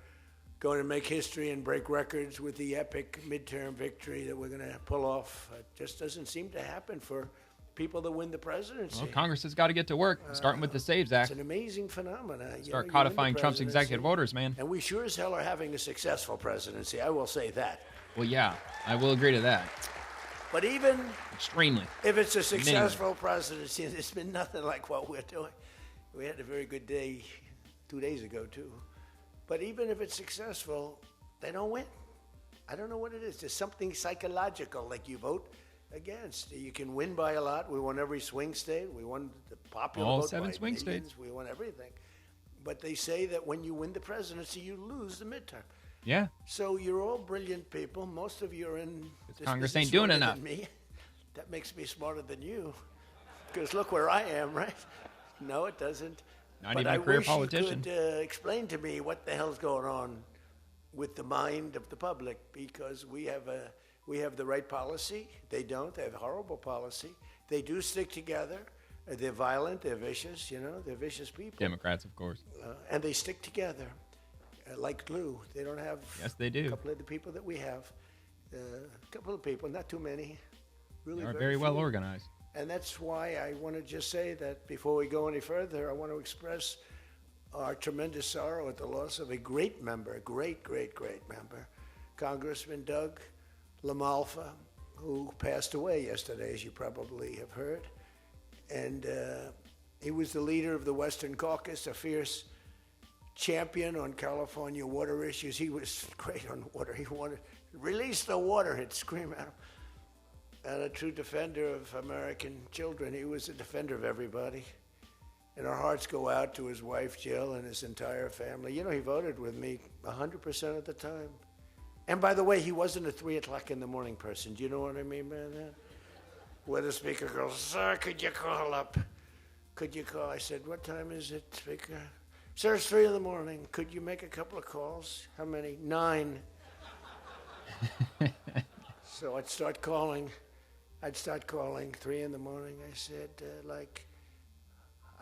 going to make history and break records with the epic midterm victory that we're going to pull off. It just doesn't seem to happen for people that win the presidency. Well, Congress has got to get to work, starting with the SAVES Act. It's an amazing phenomenon. Start codifying Trump's executive orders, man. And we sure as hell are having a successful presidency. I will say that. Well, yeah, I will agree to that. But even extremely, if it's a successful presidency, it's been nothing like what we're doing. We had a very good day 2 days ago, too. But even if it's successful, they don't win. I don't know what it is. There's something psychological, like you vote against. You can win by a lot. We won every swing state. We won the popular vote. All 7 swing states. We won everything. But they say that when you win the presidency, you lose the midterm. Yeah. So you're all brilliant people. Most of you are in this Congress business ain't doing smarter enough. than me. That makes me smarter than you. Because look where I am, right? No, it doesn't. Not even a career politician. You could explain to me what the hell's going on with the mind of the public, because we have the right policy. They don't. They have horrible policy. They do stick together. They're violent. They're vicious. They're vicious people. Democrats, of course. And they stick together like glue. They don't have. Yes, they do. A couple of the people that we have. A couple of people, not too many. Really, they are very well organized. And that's why I want to just say that before we go any further, I want to express our tremendous sorrow at the loss of a great member, a great, great, great member, Congressman Doug LaMalfa, who passed away yesterday, as you probably have heard. And he was the leader of the Western Caucus, a fierce champion on California water issues. He was great on water. He wanted to release the water, he'd scream at him. And a true defender of American children. He was a defender of everybody. And our hearts go out to his wife, Jill, and his entire family. He voted with me 100% of the time. And by the way, he wasn't a 3 o'clock in the morning person. Do you know what I mean by that? Where the speaker goes, sir, could you call up? Could you call? I said, what time is it, speaker? Sir, it's 3 in the morning. Could you make a couple of calls? How many? 9. So I'd start calling 3 in the morning. I said,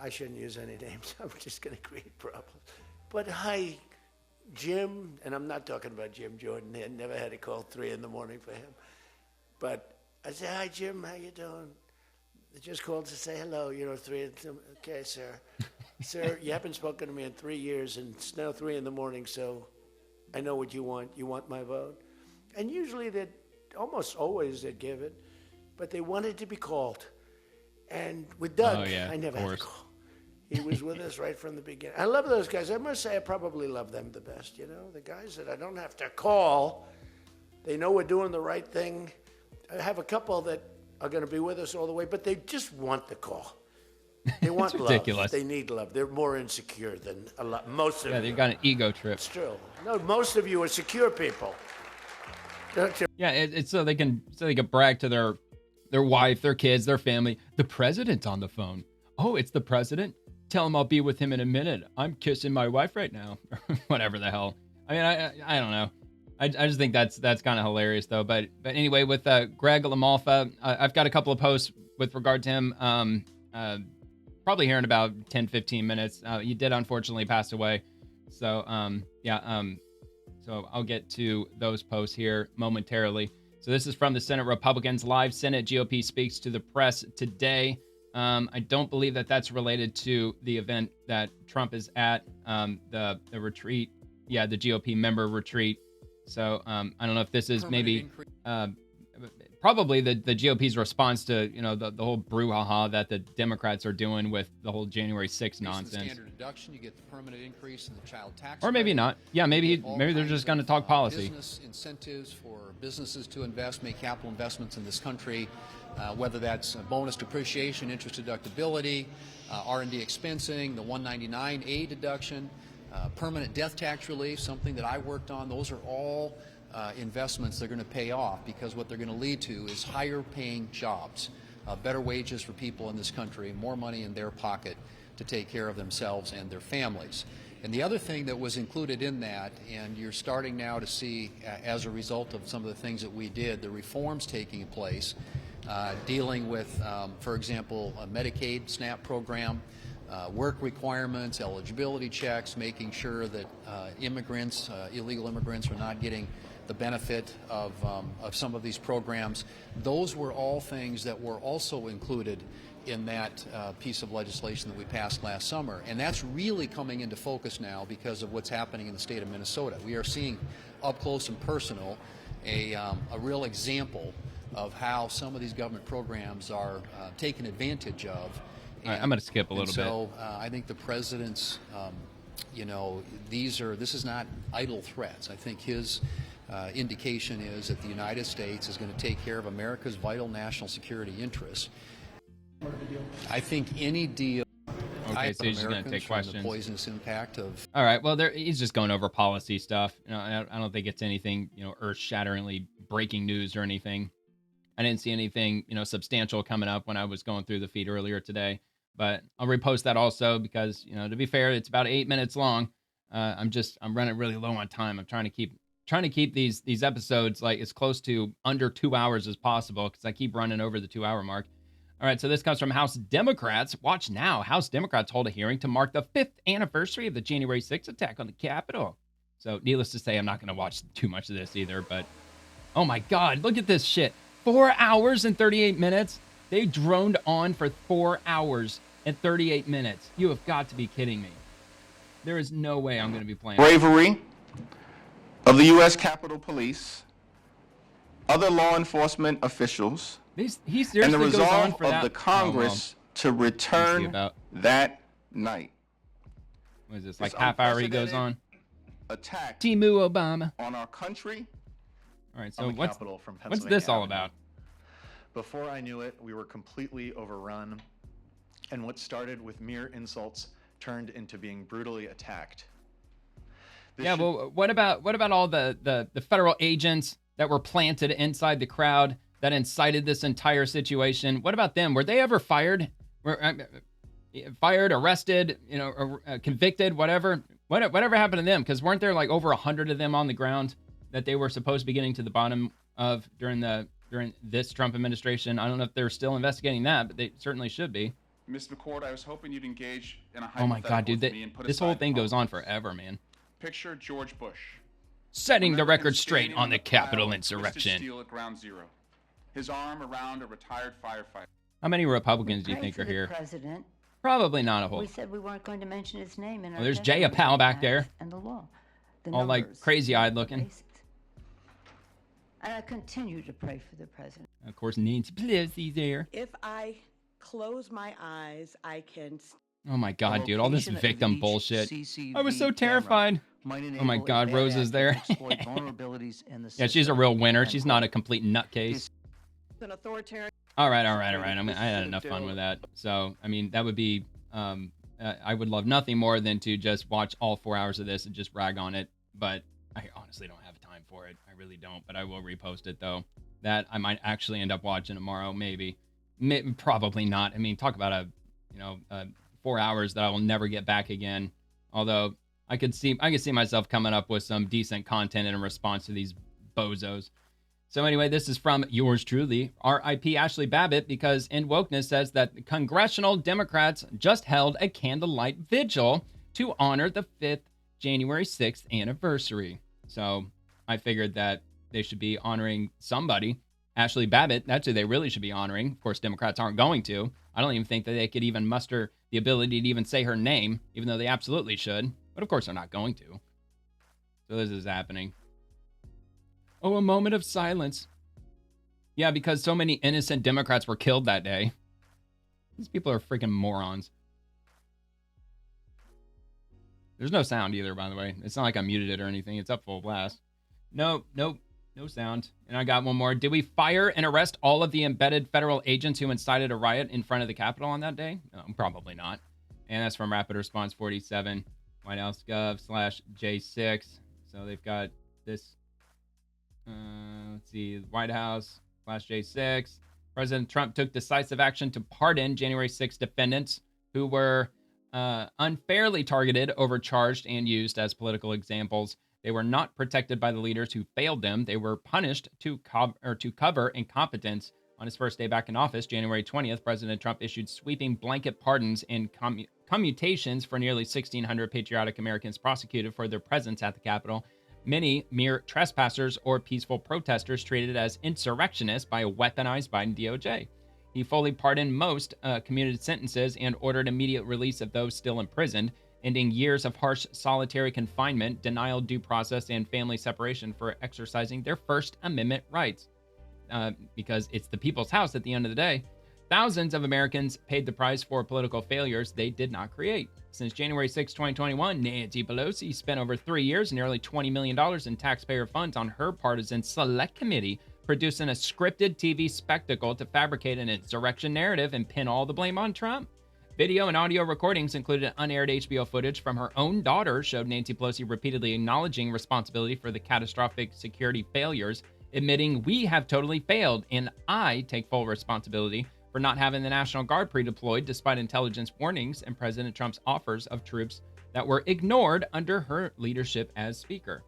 I shouldn't use any names. I'm just going to create problems. But hi, Jim, and I'm not talking about Jim Jordan. I never had a call 3 in the morning for him. But I said, hi, Jim, how you doing? I just called to say hello, 3 in the okay, sir. Sir, you haven't spoken to me in 3 years, and it's now 3 in the morning, so I know what you want. You want my vote? And usually they'd almost always they'd give it, but they wanted to be called. And with Doug, I never had to call. He was with us right from the beginning. I love those guys. I must say I probably love them the best, you know, the guys that I don't have to call. They know we're doing the right thing. I have a couple that are going to be with us all the way, but they just want the call. They want love. Ridiculous. They need love. They're more insecure than a lot. Most of them. you. They've got an ego trip. It's true. No, most of you are secure people. Yeah, it's so they can brag to their wife, their kids, their family. The president's on the phone. Oh, it's the president? Tell him I'll be with him in a minute. I'm kissing my wife right now. Whatever the hell. I mean, I don't know. I just think that's kind of hilarious though. But anyway, with Greg LaMalfa, I've got a couple of posts with regard to him. Probably here in about 10-15 minutes. He did unfortunately pass away. So so I'll get to those posts here momentarily. So this is from the Senate Republicans. Live Senate GOP speaks to the press today. I don't believe that that's related to the event that Trump is at, the retreat. Yeah, the GOP member retreat. So I don't know if this is maybe probably the GOP's response to, you know, the whole brouhaha that the Democrats are doing with the whole January 6th nonsense. Standard deduction, you get the permanent increase in the child tax. Or maybe not. Yeah, maybe they're just going to talk policy. Business incentives for businesses to invest, make capital investments in this country, whether that's bonus depreciation, interest deductibility, R&D expensing, the 199A deduction, permanent death tax relief, something that I worked on. Those are all investments that are going to pay off, because what they're going to lead to is higher paying jobs, better wages for people in this country, more money in their pocket to take care of themselves and their families. And the other thing that was included in that, and you're starting now to see as a result of some of the things that we did, the reforms taking place, dealing with, for example, a Medicaid SNAP program, work requirements, eligibility checks, making sure that immigrants, illegal immigrants, are not getting the benefit of some of these programs. Those were all things that were also included in that piece of legislation that we passed last summer. And that's really coming into focus now because of what's happening in the state of Minnesota. We are seeing up close and personal a real example of how some of these government programs are taken advantage of. All right, I'm going to skip a little bit. So I think the president's, this is not idle threats. I think his indication is that the United States is going to take care of America's vital national security interests. I think any deal. Okay, so he's just going to take questions. The poisonous impact of. All right, well, he's just going over policy stuff. You know, I don't think it's anything, earth-shatteringly breaking news or anything. I didn't see anything, substantial coming up when I was going through the feed earlier today. But I'll repost that also because, to be fair, it's about 8 minutes long. I'm running really low on time. I'm trying to keep these episodes like as close to under 2 hours as possible because I keep running over the 2 hour mark. All right, so this comes from House Democrats. Watch now. House Democrats hold a hearing to mark the 5th anniversary of the January 6th attack on the Capitol. So needless to say, I'm not going to watch too much of this either. But oh my God, look at this shit. 4 hours and 38 minutes. They droned on for 4 hours and 38 minutes. You have got to be kidding me. There is no way I'm going to be playing. Bravery of the U.S. Capitol Police, other law enforcement officials, he seriously and the goes on resolve for of that. the Congress to return that night. What is this, like half hour he goes on? Attack Timu Obama. On our country. All right, so what's this all about? Before I knew it, we were completely overrun, and what started with mere insults turned into being brutally attacked. Well, what about all the federal agents that were planted inside the crowd that incited this entire situation? What about them? Were they ever fired? Fired, arrested, convicted, whatever? Whatever happened to them? Because weren't there like over 100 of them on the ground that they were supposed to be getting to the bottom of during this Trump administration? I don't know if they're still investigating that, but they certainly should be. Ms. McCord, I was hoping you'd engage in a Oh my hypothetical God, dude! with me and put This whole aside thing goes on politics. forever, man. Picture George Bush. Setting the Remember him record straight standing on in the pile Capitol of twisted insurrection. steel at Ground Zero, his arm around a retired firefighter. How many Republicans do you think are here? President. Probably not a whole. We said we weren't going to mention his name in our There's Jay testimony Appel back there. and the law. All like crazy-eyed looking. And I continue to pray for the president. Of course, Nancy Pelosi's there. If I close my eyes, I can. Oh my God, dude! All this victim bullshit. I was so terrified. Oh my God, Rose is there. Yeah, she's a real winner. She's not a complete nutcase. An authoritarian. All right. I had enough fun with that. So, I mean, that would be. I would love nothing more than to just watch all 4 hours of this and just rag on it. But I honestly don't have time for it. I really don't. But I will repost it though. That I might actually end up watching tomorrow. Maybe. Probably not. I mean, talk about a 4 hours that I will never get back again. Although I could see myself coming up with some decent content in response to these bozos. So anyway, this is from yours truly, R.I.P. Ashley Babbitt, because In Wokeness says that congressional Democrats just held a candlelight vigil to honor the 5th January 6th anniversary. So I figured that they should be honoring somebody. Ashley Babbitt, that's who they really should be honoring. Of course, Democrats aren't going to. I don't even think that they could even muster the ability to even say her name, even though they absolutely should. But of course, they're not going to. So this is happening. Oh, a moment of silence. Yeah, because so many innocent Democrats were killed that day. These people are freaking morons. There's no sound either, by the way. It's not like I muted it or anything. It's up full blast. Nope. No sound. And I got one more. Did we fire and arrest all of the embedded federal agents who incited a riot in front of the Capitol on that day? No, probably not. And that's from Rapid Response 47, White House Gov/J6. So they've got this. Let's see. White House/J6. President Trump took decisive action to pardon January 6 defendants who were unfairly targeted, overcharged, and used as political examples. They were not protected by the leaders who failed them. They were punished to cover incompetence. On his first day back in office, January 20th, President Trump issued sweeping blanket pardons and commutations for nearly 1,600 patriotic Americans prosecuted for their presence at the Capitol. Many mere trespassers or peaceful protesters treated as insurrectionists by a weaponized Biden DOJ. He fully pardoned most commuted sentences and ordered immediate release of those still imprisoned, ending years of harsh solitary confinement, denial due process, and family separation for exercising their First Amendment rights. Because it's the people's house at the end of the day. Thousands of Americans paid the price for political failures they did not create. Since January 6, 2021, Nancy Pelosi spent over 3 years and nearly $20 million in taxpayer funds on her partisan select committee, producing a scripted TV spectacle to fabricate an insurrection narrative and pin all the blame on Trump. Video and audio recordings included unaired HBO footage from her own daughter showed Nancy Pelosi repeatedly acknowledging responsibility for the catastrophic security failures, admitting, "We have totally failed, and I take full responsibility for not having the National Guard pre-deployed despite intelligence warnings and President Trump's offers of troops that were ignored under her leadership as Speaker."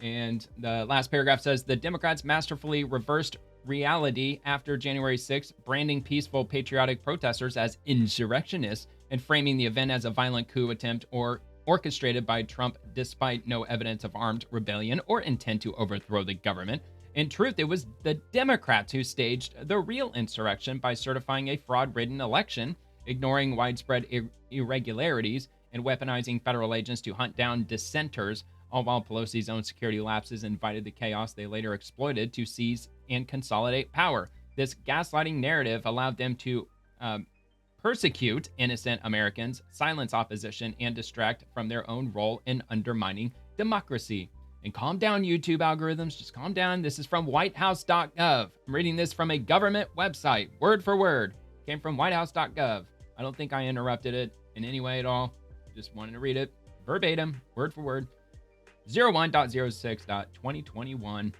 And the last paragraph says, the Democrats masterfully reversed reality after January 6th, branding peaceful patriotic protesters as insurrectionists and framing the event as a violent coup attempt or orchestrated by Trump despite no evidence of armed rebellion or intent to overthrow the government. In truth, it was the Democrats who staged the real insurrection by certifying a fraud-ridden election, ignoring widespread irregularities, and weaponizing federal agents to hunt down dissenters, all while Pelosi's own security lapses invited the chaos they later exploited to seize and consolidate power. This gaslighting narrative allowed them to persecute innocent Americans, silence opposition, and distract from their own role in undermining democracy. And calm down, YouTube algorithms. Just calm down. This is from whitehouse.gov. I'm reading this from a government website, word for word. Came from whitehouse.gov. I don't think I interrupted it in any way at all. Just wanted to read it verbatim, word for word. 01.06.2021.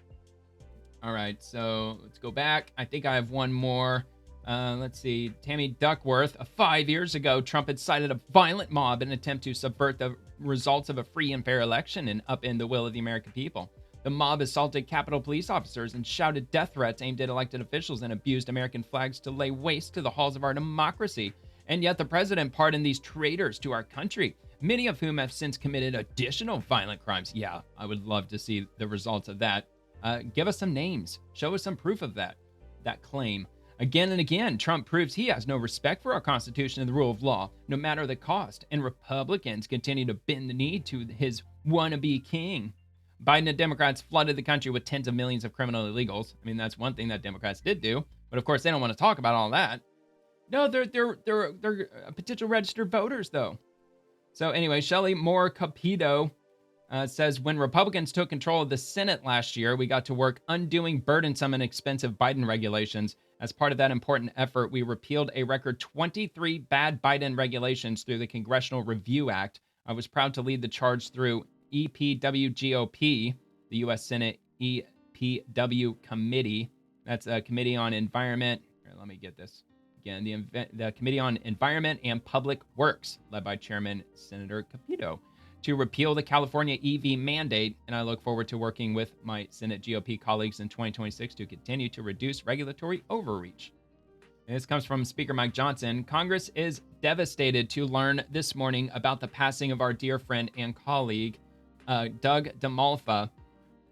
All right, so let's go back. I think I have one more. Let's see. Tammy Duckworth. 5 years ago, Trump incited a violent mob in an attempt to subvert the results of a free and fair election and upend the will of the American people. The mob assaulted Capitol police officers and shouted death threats aimed at elected officials and abused American flags to lay waste to the halls of our democracy. And yet the president pardoned these traitors to our country, many of whom have since committed additional violent crimes. Yeah, I would love to see the results of that. Give us some names. Show us some proof of that claim. Again and again, Trump proves he has no respect for our Constitution and the rule of law, no matter the cost, and Republicans continue to bend the knee to his wannabe king. Biden and Democrats flooded the country with tens of millions of criminal illegals. I mean, that's one thing that Democrats did do, but of course they don't want to talk about all that. No, they're potential registered voters though. So anyway, Shelley Moore Capito says, when Republicans took control of the Senate last year, we got to work undoing burdensome and expensive Biden regulations. As part of that important effort, we repealed a record 23 bad Biden regulations through the Congressional Review Act. I was proud to lead the charge through EPWGOP, the U.S. Senate EPW Committee. That's a Committee on Environment. Here, let me get this again. The Committee on Environment and Public Works, led by Chairman Senator Capito, to repeal the California EV mandate, and I look forward to working with my Senate GOP colleagues in 2026 to continue to reduce regulatory overreach. And this comes from Speaker Mike Johnson. Congress is devastated to learn this morning about the passing of our dear friend and colleague, Doug DeMalfa.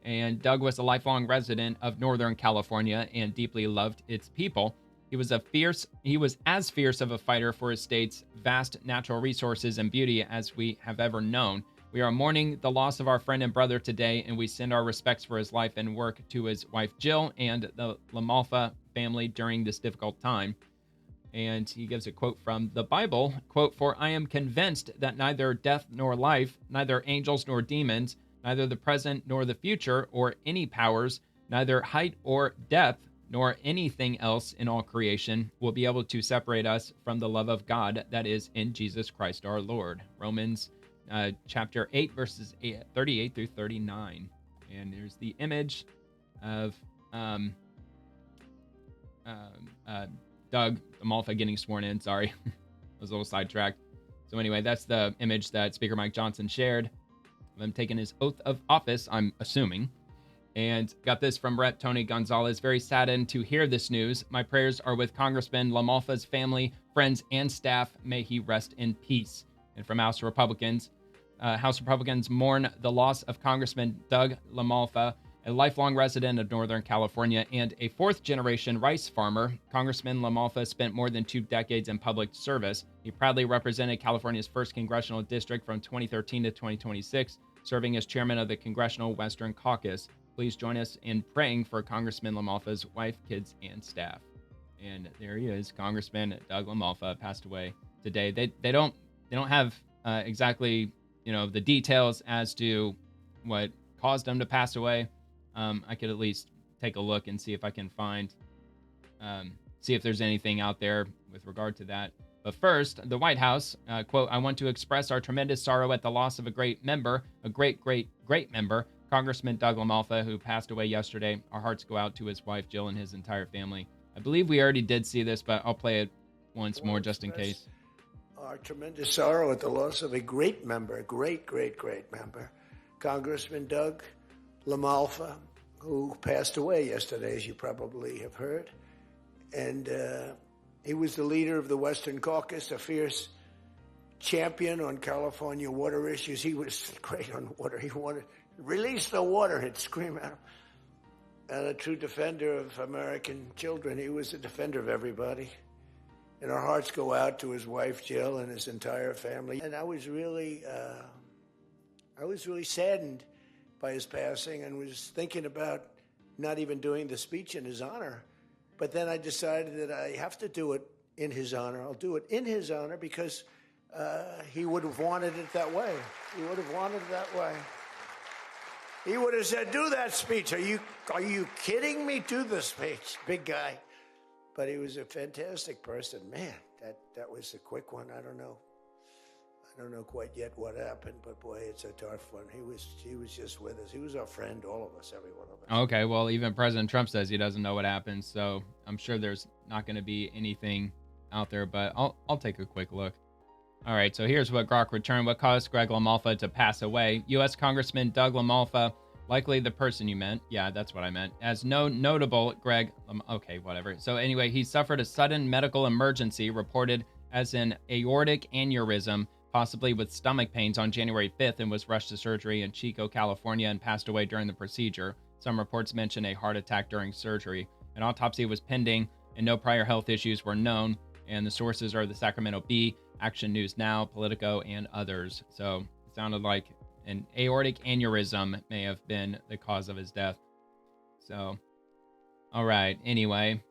And Doug was a lifelong resident of Northern California and deeply loved its people. He was as fierce of a fighter for his state's vast natural resources and beauty as we have ever known. We are mourning the loss of our friend and brother today, and we send our respects for his life and work to his wife Jill and the LaMalfa family during this difficult time. And he gives a quote from the Bible, quote, "For I am convinced that neither death nor life, neither angels nor demons, neither the present nor the future, or any powers, neither height or depth, nor anything else in all creation will be able to separate us from the love of God that is in Jesus Christ our Lord." Romans chapter 8, verses 38 through 39. And there's the image of Doug DeMalfa getting sworn in. Sorry, I was a little sidetracked. So anyway, that's the image that Speaker Mike Johnson shared of him taking his oath of office, I'm assuming. And got this from Rep. Tony Gonzalez. Very saddened to hear this news. My prayers are with Congressman LaMalfa's family, friends, and staff. May he rest in peace. And from House Republicans mourn the loss of Congressman Doug LaMalfa, a lifelong resident of Northern California and a fourth-generation rice farmer. Congressman LaMalfa spent more than 2 decades in public service. He proudly represented California's 1st congressional district from 2013 to 2026, serving as chairman of the Congressional Western Caucus. Please join us in praying for Congressman LaMalfa's wife, kids, and staff. And there he is, Congressman Doug LaMalfa, passed away today. They don't have exactly the details as to what caused him to pass away. I could at least take a look and see if I can find see if there's anything out there with regard to that. But first, the White House, quote, "I want to express our tremendous sorrow at the loss of a great member, a great member, Congressman Doug LaMalfa, who passed away yesterday. Our hearts go out to his wife, Jill, and his entire family." I believe we already did see this, but I'll play it once more just in case. Our tremendous sorrow at the loss of a great member, a great member, Congressman Doug LaMalfa, who passed away yesterday, as you probably have heard. And he was the leader of the Western Caucus, a fierce champion on California water issues. He was great on water. He wanted release the water, he'd scream at him. And a true defender of American children. He was a defender of everybody. And our hearts go out to his wife, Jill, and his entire family. And I was really saddened by his passing and was thinking about not even doing the speech in his honor. But then I decided that I have to do it in his honor. I'll do it in his honor because he would have wanted it that way. He would have wanted it that way. He would have said, "Do that speech. Are you kidding me? Do the speech, big guy." But he was a fantastic person. Man, that was a quick one. I don't know quite yet what happened, but boy, it's a tough one. He was just with us. He was our friend, all of us, every one of us. Okay, well, even President Trump says he doesn't know what happened, so I'm sure there's not going to be anything out there, but I'll take a quick look. All right, so here's what Grok returned. What caused Greg LaMalfa to pass away? U.S. Congressman Doug LaMalfa, likely the person you meant. Yeah, that's what I meant. As notable, Greg, okay, whatever. So anyway, he suffered a sudden medical emergency reported as an aortic aneurysm, possibly with stomach pains, on January 5th, and was rushed to surgery in Chico, California, and passed away during the procedure. Some reports mention a heart attack during surgery. An autopsy was pending, and no prior health issues were known, and the sources are the Sacramento Bee, Action News Now, Politico, and others. So it sounded like An aortic aneurysm may have been the cause of his death. So, all right. Anyway,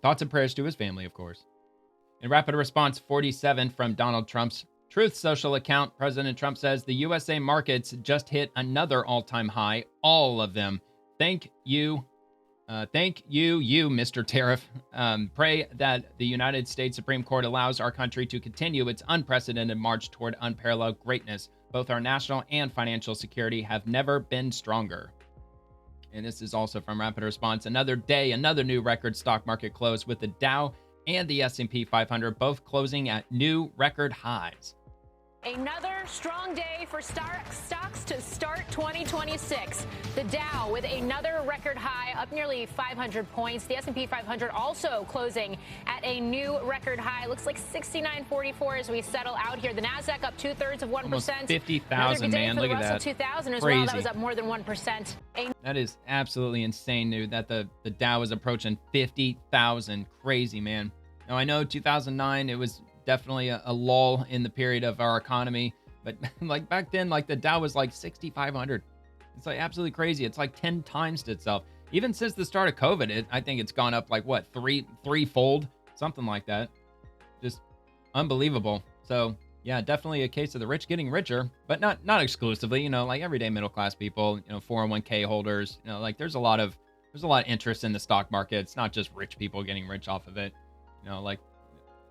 thoughts and prayers to his family, of course. In rapid response 47 from Donald Trump's Truth Social account, President Trump says the USA markets just hit another all-time high, all of them. Thank you, Mr. Tariff. Pray that the United States Supreme Court allows our country to continue its unprecedented march toward unparalleled greatness. Both our national and financial security have never been stronger. And this is also from Rapid Response. Another day, another new record stock market close with the Dow and the S&P 500 both closing at new record highs. Another strong day for stocks to start 2026. The Dow with another record high, up nearly 500 points. The S&P 500 also closing at a new record high. Looks like 69.44 as we settle out here. The Nasdaq up 2/3 of 1%. Almost 50,000, man. Look at that. Russell 2000 as Crazy. well. That was up more than 1%. That is absolutely insane, dude, that the Dow is approaching 50,000. Crazy, man. Now, I know 2009, it was definitely a lull in the period of our economy, but like back then, like the Dow was like 6,500. It's like absolutely crazy. It's like 10 times to itself. Even since the start of COVID, I think it's gone up like what, threefold, something like that. Just unbelievable. So yeah, definitely a case of the rich getting richer, but not exclusively. You know, like everyday middle class people, you know, 401k holders. You know, like there's a lot of interest in the stock market. It's not just rich people getting rich off of it. You know, like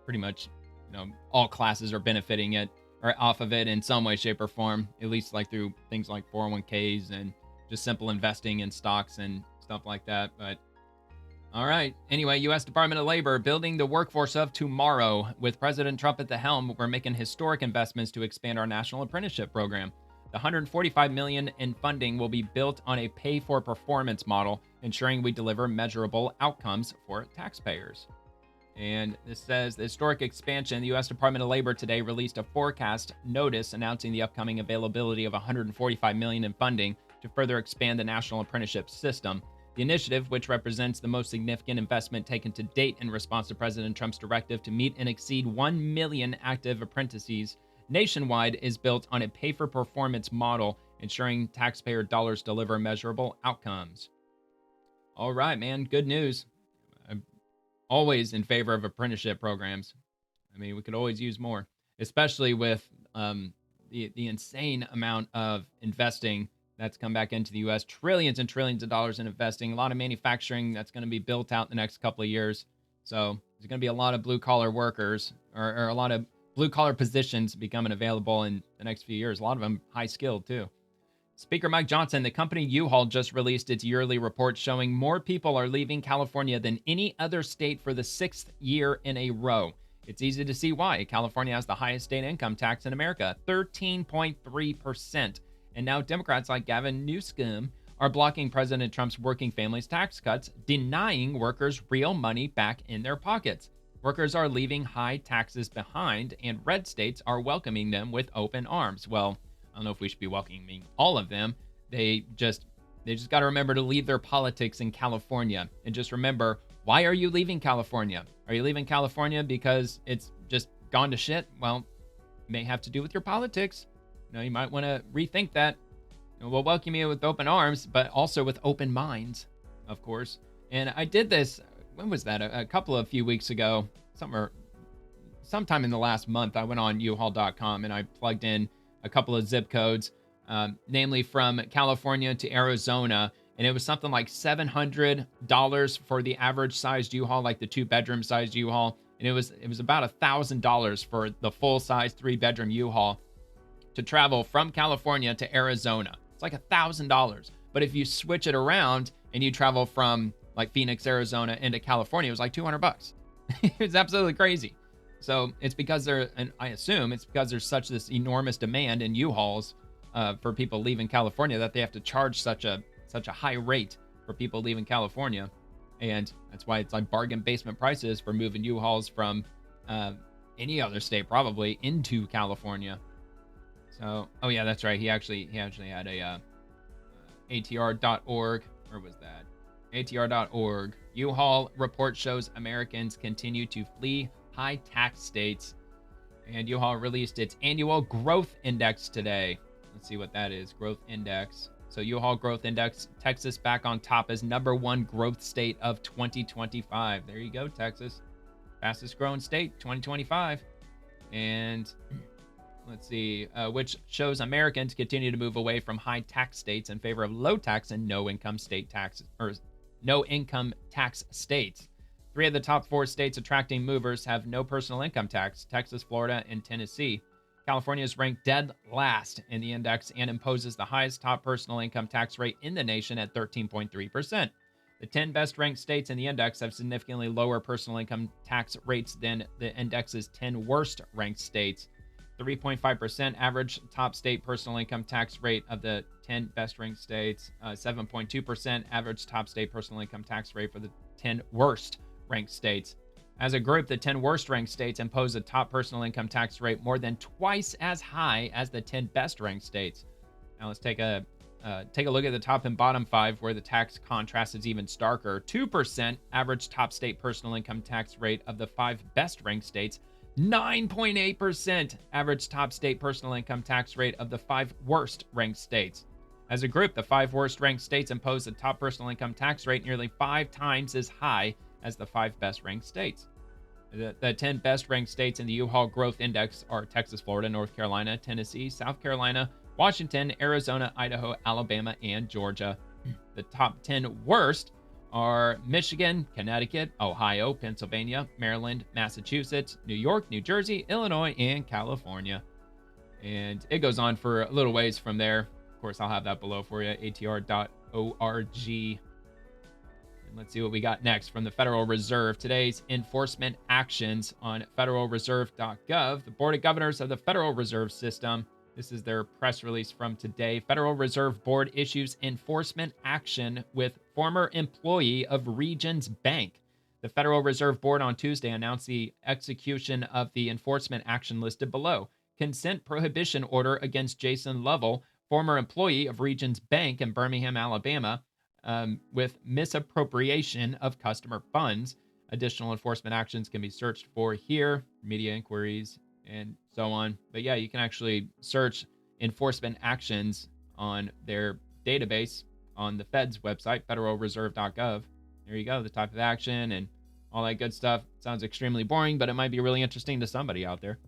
pretty much, you know, all classes are benefiting it or off of it in some way, shape, or form, at least like through things like 401ks and just simple investing in stocks and stuff like that. But all right. Anyway, U.S. Department of Labor building the workforce of tomorrow. With President Trump at the helm, we're making historic investments to expand our national apprenticeship program. The $145 million in funding will be built on a pay-for-performance model, ensuring we deliver measurable outcomes for taxpayers. And this says the historic expansion. The U.S. Department of Labor today released a forecast notice announcing the upcoming availability of $145 million in funding to further expand the national apprenticeship system. The initiative, which represents the most significant investment taken to date in response to President Trump's directive to meet and exceed 1 million active apprentices nationwide, is built on a pay-for-performance model, ensuring taxpayer dollars deliver measurable outcomes. All right, man. Good news. Always in favor of apprenticeship programs. I mean, we could always use more, especially with the insane amount of investing that's come back into the U.S. Trillions and trillions of dollars in investing. A lot of manufacturing that's going to be built out in the next couple of years. So there's going to be a lot of blue-collar workers or a lot of blue-collar positions becoming available in the next few years. A lot of them high-skilled, too. Speaker Mike Johnson, the company U-Haul just released its yearly report showing more people are leaving California than any other state for the 6th year in a row. It's easy to see why. California has the highest state income tax in America, 13.3%. And now Democrats like Gavin Newsom are blocking President Trump's working families tax cuts, denying workers real money back in their pockets. Workers are leaving high taxes behind, and red states are welcoming them with open arms. Well, I don't know if we should be welcoming all of them. They just got to remember to leave their politics in California. And just remember, why are you leaving California? Are you leaving California because it's just gone to shit? Well, it may have to do with your politics. You know, you might want to rethink that. You know, we'll welcome you with open arms, but also with open minds, of course. And I did this, when was that? A few weeks ago, sometime in the last month. I went on uhaul.com and I plugged in a couple of zip codes, namely from California to Arizona. And it was something like $700 for the average sized U-Haul, like the 2-bedroom sized U-Haul. And it was about $1,000 for the full size 3-bedroom U-Haul to travel from California to Arizona. It's like $1,000. But if you switch it around and you travel from like Phoenix, Arizona into California, it was like $200. It's absolutely crazy. So it's because and I assume it's because there's such this enormous demand in U-Hauls for people leaving California that they have to charge such a high rate for people leaving California. And that's why it's like bargain basement prices for moving U-Hauls from any other state probably into California. So, oh yeah, that's right. He actually had a ATR.org. Where was that? ATR.org. U-Haul report shows Americans continue to flee high tax states. And U-Haul released its annual growth index today. Let's see what that is. Growth index. So U-Haul growth index, Texas back on top as #1 growth state of 2025. There you go, Texas. Fastest growing state, 2025. And let's see, which shows Americans continue to move away from high tax states in favor of low tax and no income tax states. 3 of the top 4 states attracting movers have no personal income tax: Texas, Florida, and Tennessee. California is ranked dead last in the index and imposes the highest top personal income tax rate in the nation at 13.3%. The 10 best ranked states in the index have significantly lower personal income tax rates than the index's 10 worst ranked states. 3.5% average top state personal income tax rate of the 10 best ranked states. 7.2% average top state personal income tax rate for the 10 worst ranked states. As a group, the 10 worst ranked states impose a top personal income tax rate more than twice as high as the 10 best ranked states. Now let's take a look at the top and bottom 5, where the tax contrast is even starker. 2% average top state personal income tax rate of the 5 best ranked states. 9.8% average top state personal income tax rate of the 5 worst ranked states. As a group, the 5 worst ranked states impose a top personal income tax rate nearly 5 times as high as the 5 best ranked states. The 10 best ranked states in the U-Haul Growth Index are Texas, Florida, North Carolina, Tennessee, South Carolina, Washington, Arizona, Idaho, Alabama, and Georgia. The top 10 worst are Michigan, Connecticut, Ohio, Pennsylvania, Maryland, Massachusetts, New York, New Jersey, Illinois, and California. And it goes on for a little ways from there. Of course, I'll have that below for you, atr.org. And let's see what we got next from the Federal Reserve. Today's enforcement actions on federalreserve.gov. The Board of Governors of the Federal Reserve System. This is their press release from today. Federal Reserve Board issues enforcement action with former employee of Regions Bank. The Federal Reserve Board on Tuesday announced the execution of the enforcement action listed below. Consent prohibition order against Jason Lovell, former employee of Regions Bank in Birmingham, Alabama, with misappropriation of customer funds. Additional enforcement actions can be searched for here, media inquiries, and so on. But yeah, you can actually search enforcement actions on their database on the Fed's website, federalreserve.gov. There you go, the type of action and all that good stuff. Sounds extremely boring, but it might be really interesting to somebody out there.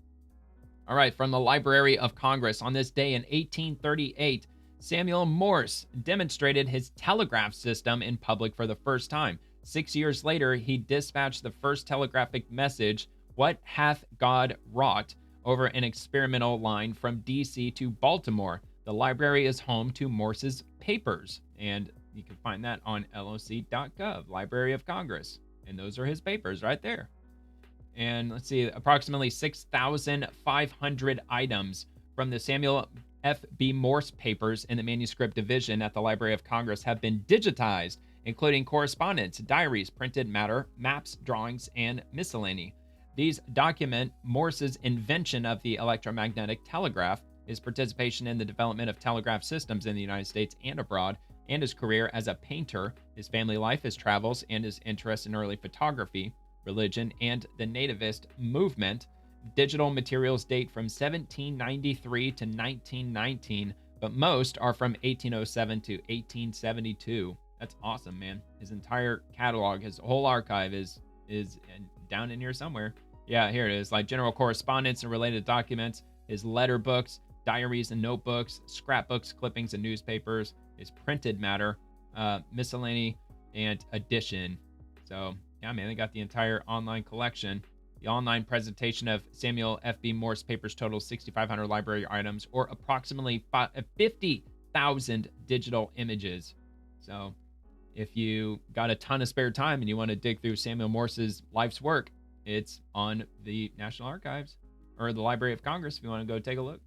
All right, from the Library of Congress. On this day in 1838, Samuel Morse demonstrated his telegraph system in public for the first time. 6 years later, he dispatched the first telegraphic message, "What hath God wrought?" over an experimental line from D.C. to Baltimore. The library is home to Morse's papers, and you can find that on loc.gov, Library of Congress. And those are his papers right there. And let's see, approximately 6,500 items from the Samuel F.B. Morse papers in the manuscript division at the Library of Congress have been digitized, including correspondence, diaries, printed matter, maps, drawings, and miscellany. These document Morse's invention of the electromagnetic telegraph, his participation in the development of telegraph systems in the United States and abroad, and his career as a painter, his family life, his travels, and his interest in early photography, religion, and the nativist movement. Digital materials date from 1793 to 1919, but most are from 1807 to 1872. That's awesome, man. His entire catalog, his whole archive is down in here somewhere. Yeah, here it is. Like general correspondence and related documents, his letter books, diaries and notebooks, scrapbooks, clippings and newspapers, his printed matter, miscellany, and edition. So, yeah, man, they got the entire online collection. The online presentation of Samuel F.B. Morse papers totals 6,500 library items, or approximately 50,000 digital images. So if you got a ton of spare time and you want to dig through Samuel Morse's life's work, it's on the National Archives or the Library of Congress if you want to go take a look.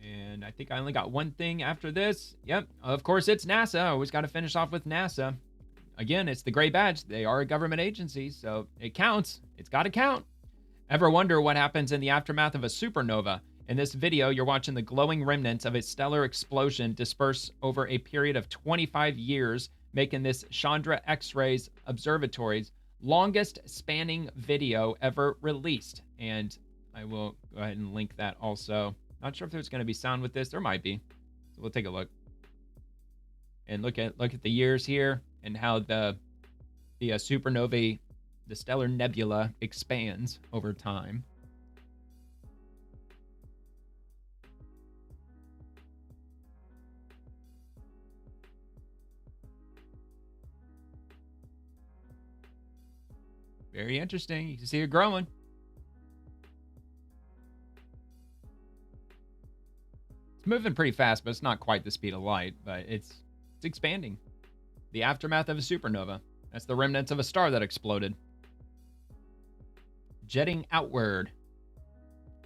And I think I only got one thing after this. Yep, of course, it's NASA. I always got to finish off with NASA. Again, it's the gray badge. They are a government agency, so it counts. It's got to count. Ever wonder what happens in the aftermath of a supernova? In this video, you're watching the glowing remnants of a stellar explosion disperse over a period of 25 years, making this Chandra X-rays Observatory's longest spanning video ever released. And I will go ahead and link that also Not sure if there's going to be sound with this. There might be. So we'll take a look. And look at the years here and how the supernovae, the stellar nebula, expands over time. Very interesting. You can see it growing. It's moving pretty fast, but it's not quite the speed of light, but it's expanding. The aftermath of a supernova. That's the remnants of a star that exploded. Jetting outward.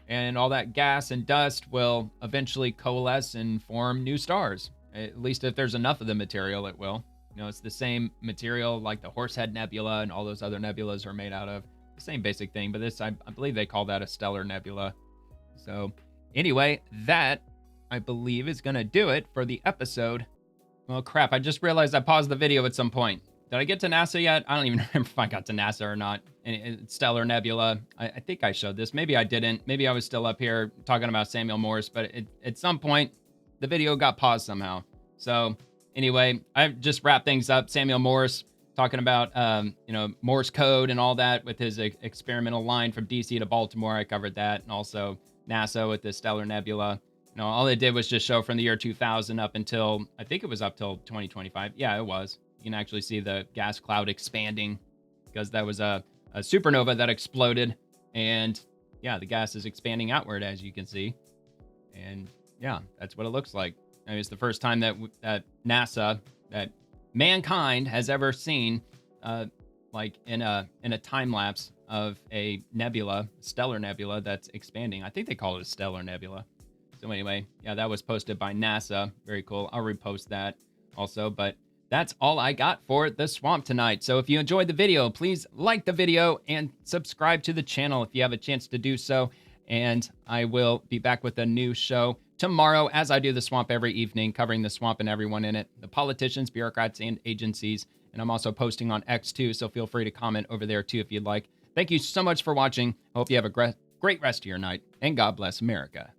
And all that gas and dust will eventually coalesce and form new stars. At least if there's enough of the material, it will. You know, it's the same material like the Horsehead Nebula and all those other nebulas are made out of. The same basic thing, but this, I believe they call that a stellar nebula. So anyway, that, I believe, is going to do it for the episode. Well, crap, I just realized I paused the video at some point. Did I get to NASA yet? I don't even remember if I got to NASA or not. Stellar nebula. I think I showed this. Maybe I didn't. Maybe I was still up here talking about Samuel Morse, but at some point, the video got paused somehow. So anyway, I just wrapped things up. Samuel Morse talking about, Morse code and all that with his experimental line from DC to Baltimore. I covered that. And also NASA with the stellar nebula. All it did was just show from the year 2000 up until, I think it was up till 2025. Yeah, it was. You can actually see the gas cloud expanding because that was a supernova that exploded. And yeah, the gas is expanding outward, as you can see. And yeah, that's what it looks like. I mean, it's the first time that NASA, that mankind has ever seen, like in a time lapse of a nebula, stellar nebula that's expanding. I think they call it a stellar nebula. So anyway, yeah, that was posted by NASA. Very cool. I'll repost that also. But that's all I got for the swamp tonight. So if you enjoyed the video, please like the video and subscribe to the channel if you have a chance to do so. And I will be back with a new show tomorrow, as I do the swamp every evening, covering the swamp and everyone in it, the politicians, bureaucrats, and agencies. And I'm also posting on X too, so feel free to comment over there too if you'd like. Thank you so much for watching. I hope you have a great rest of your night, and God bless America.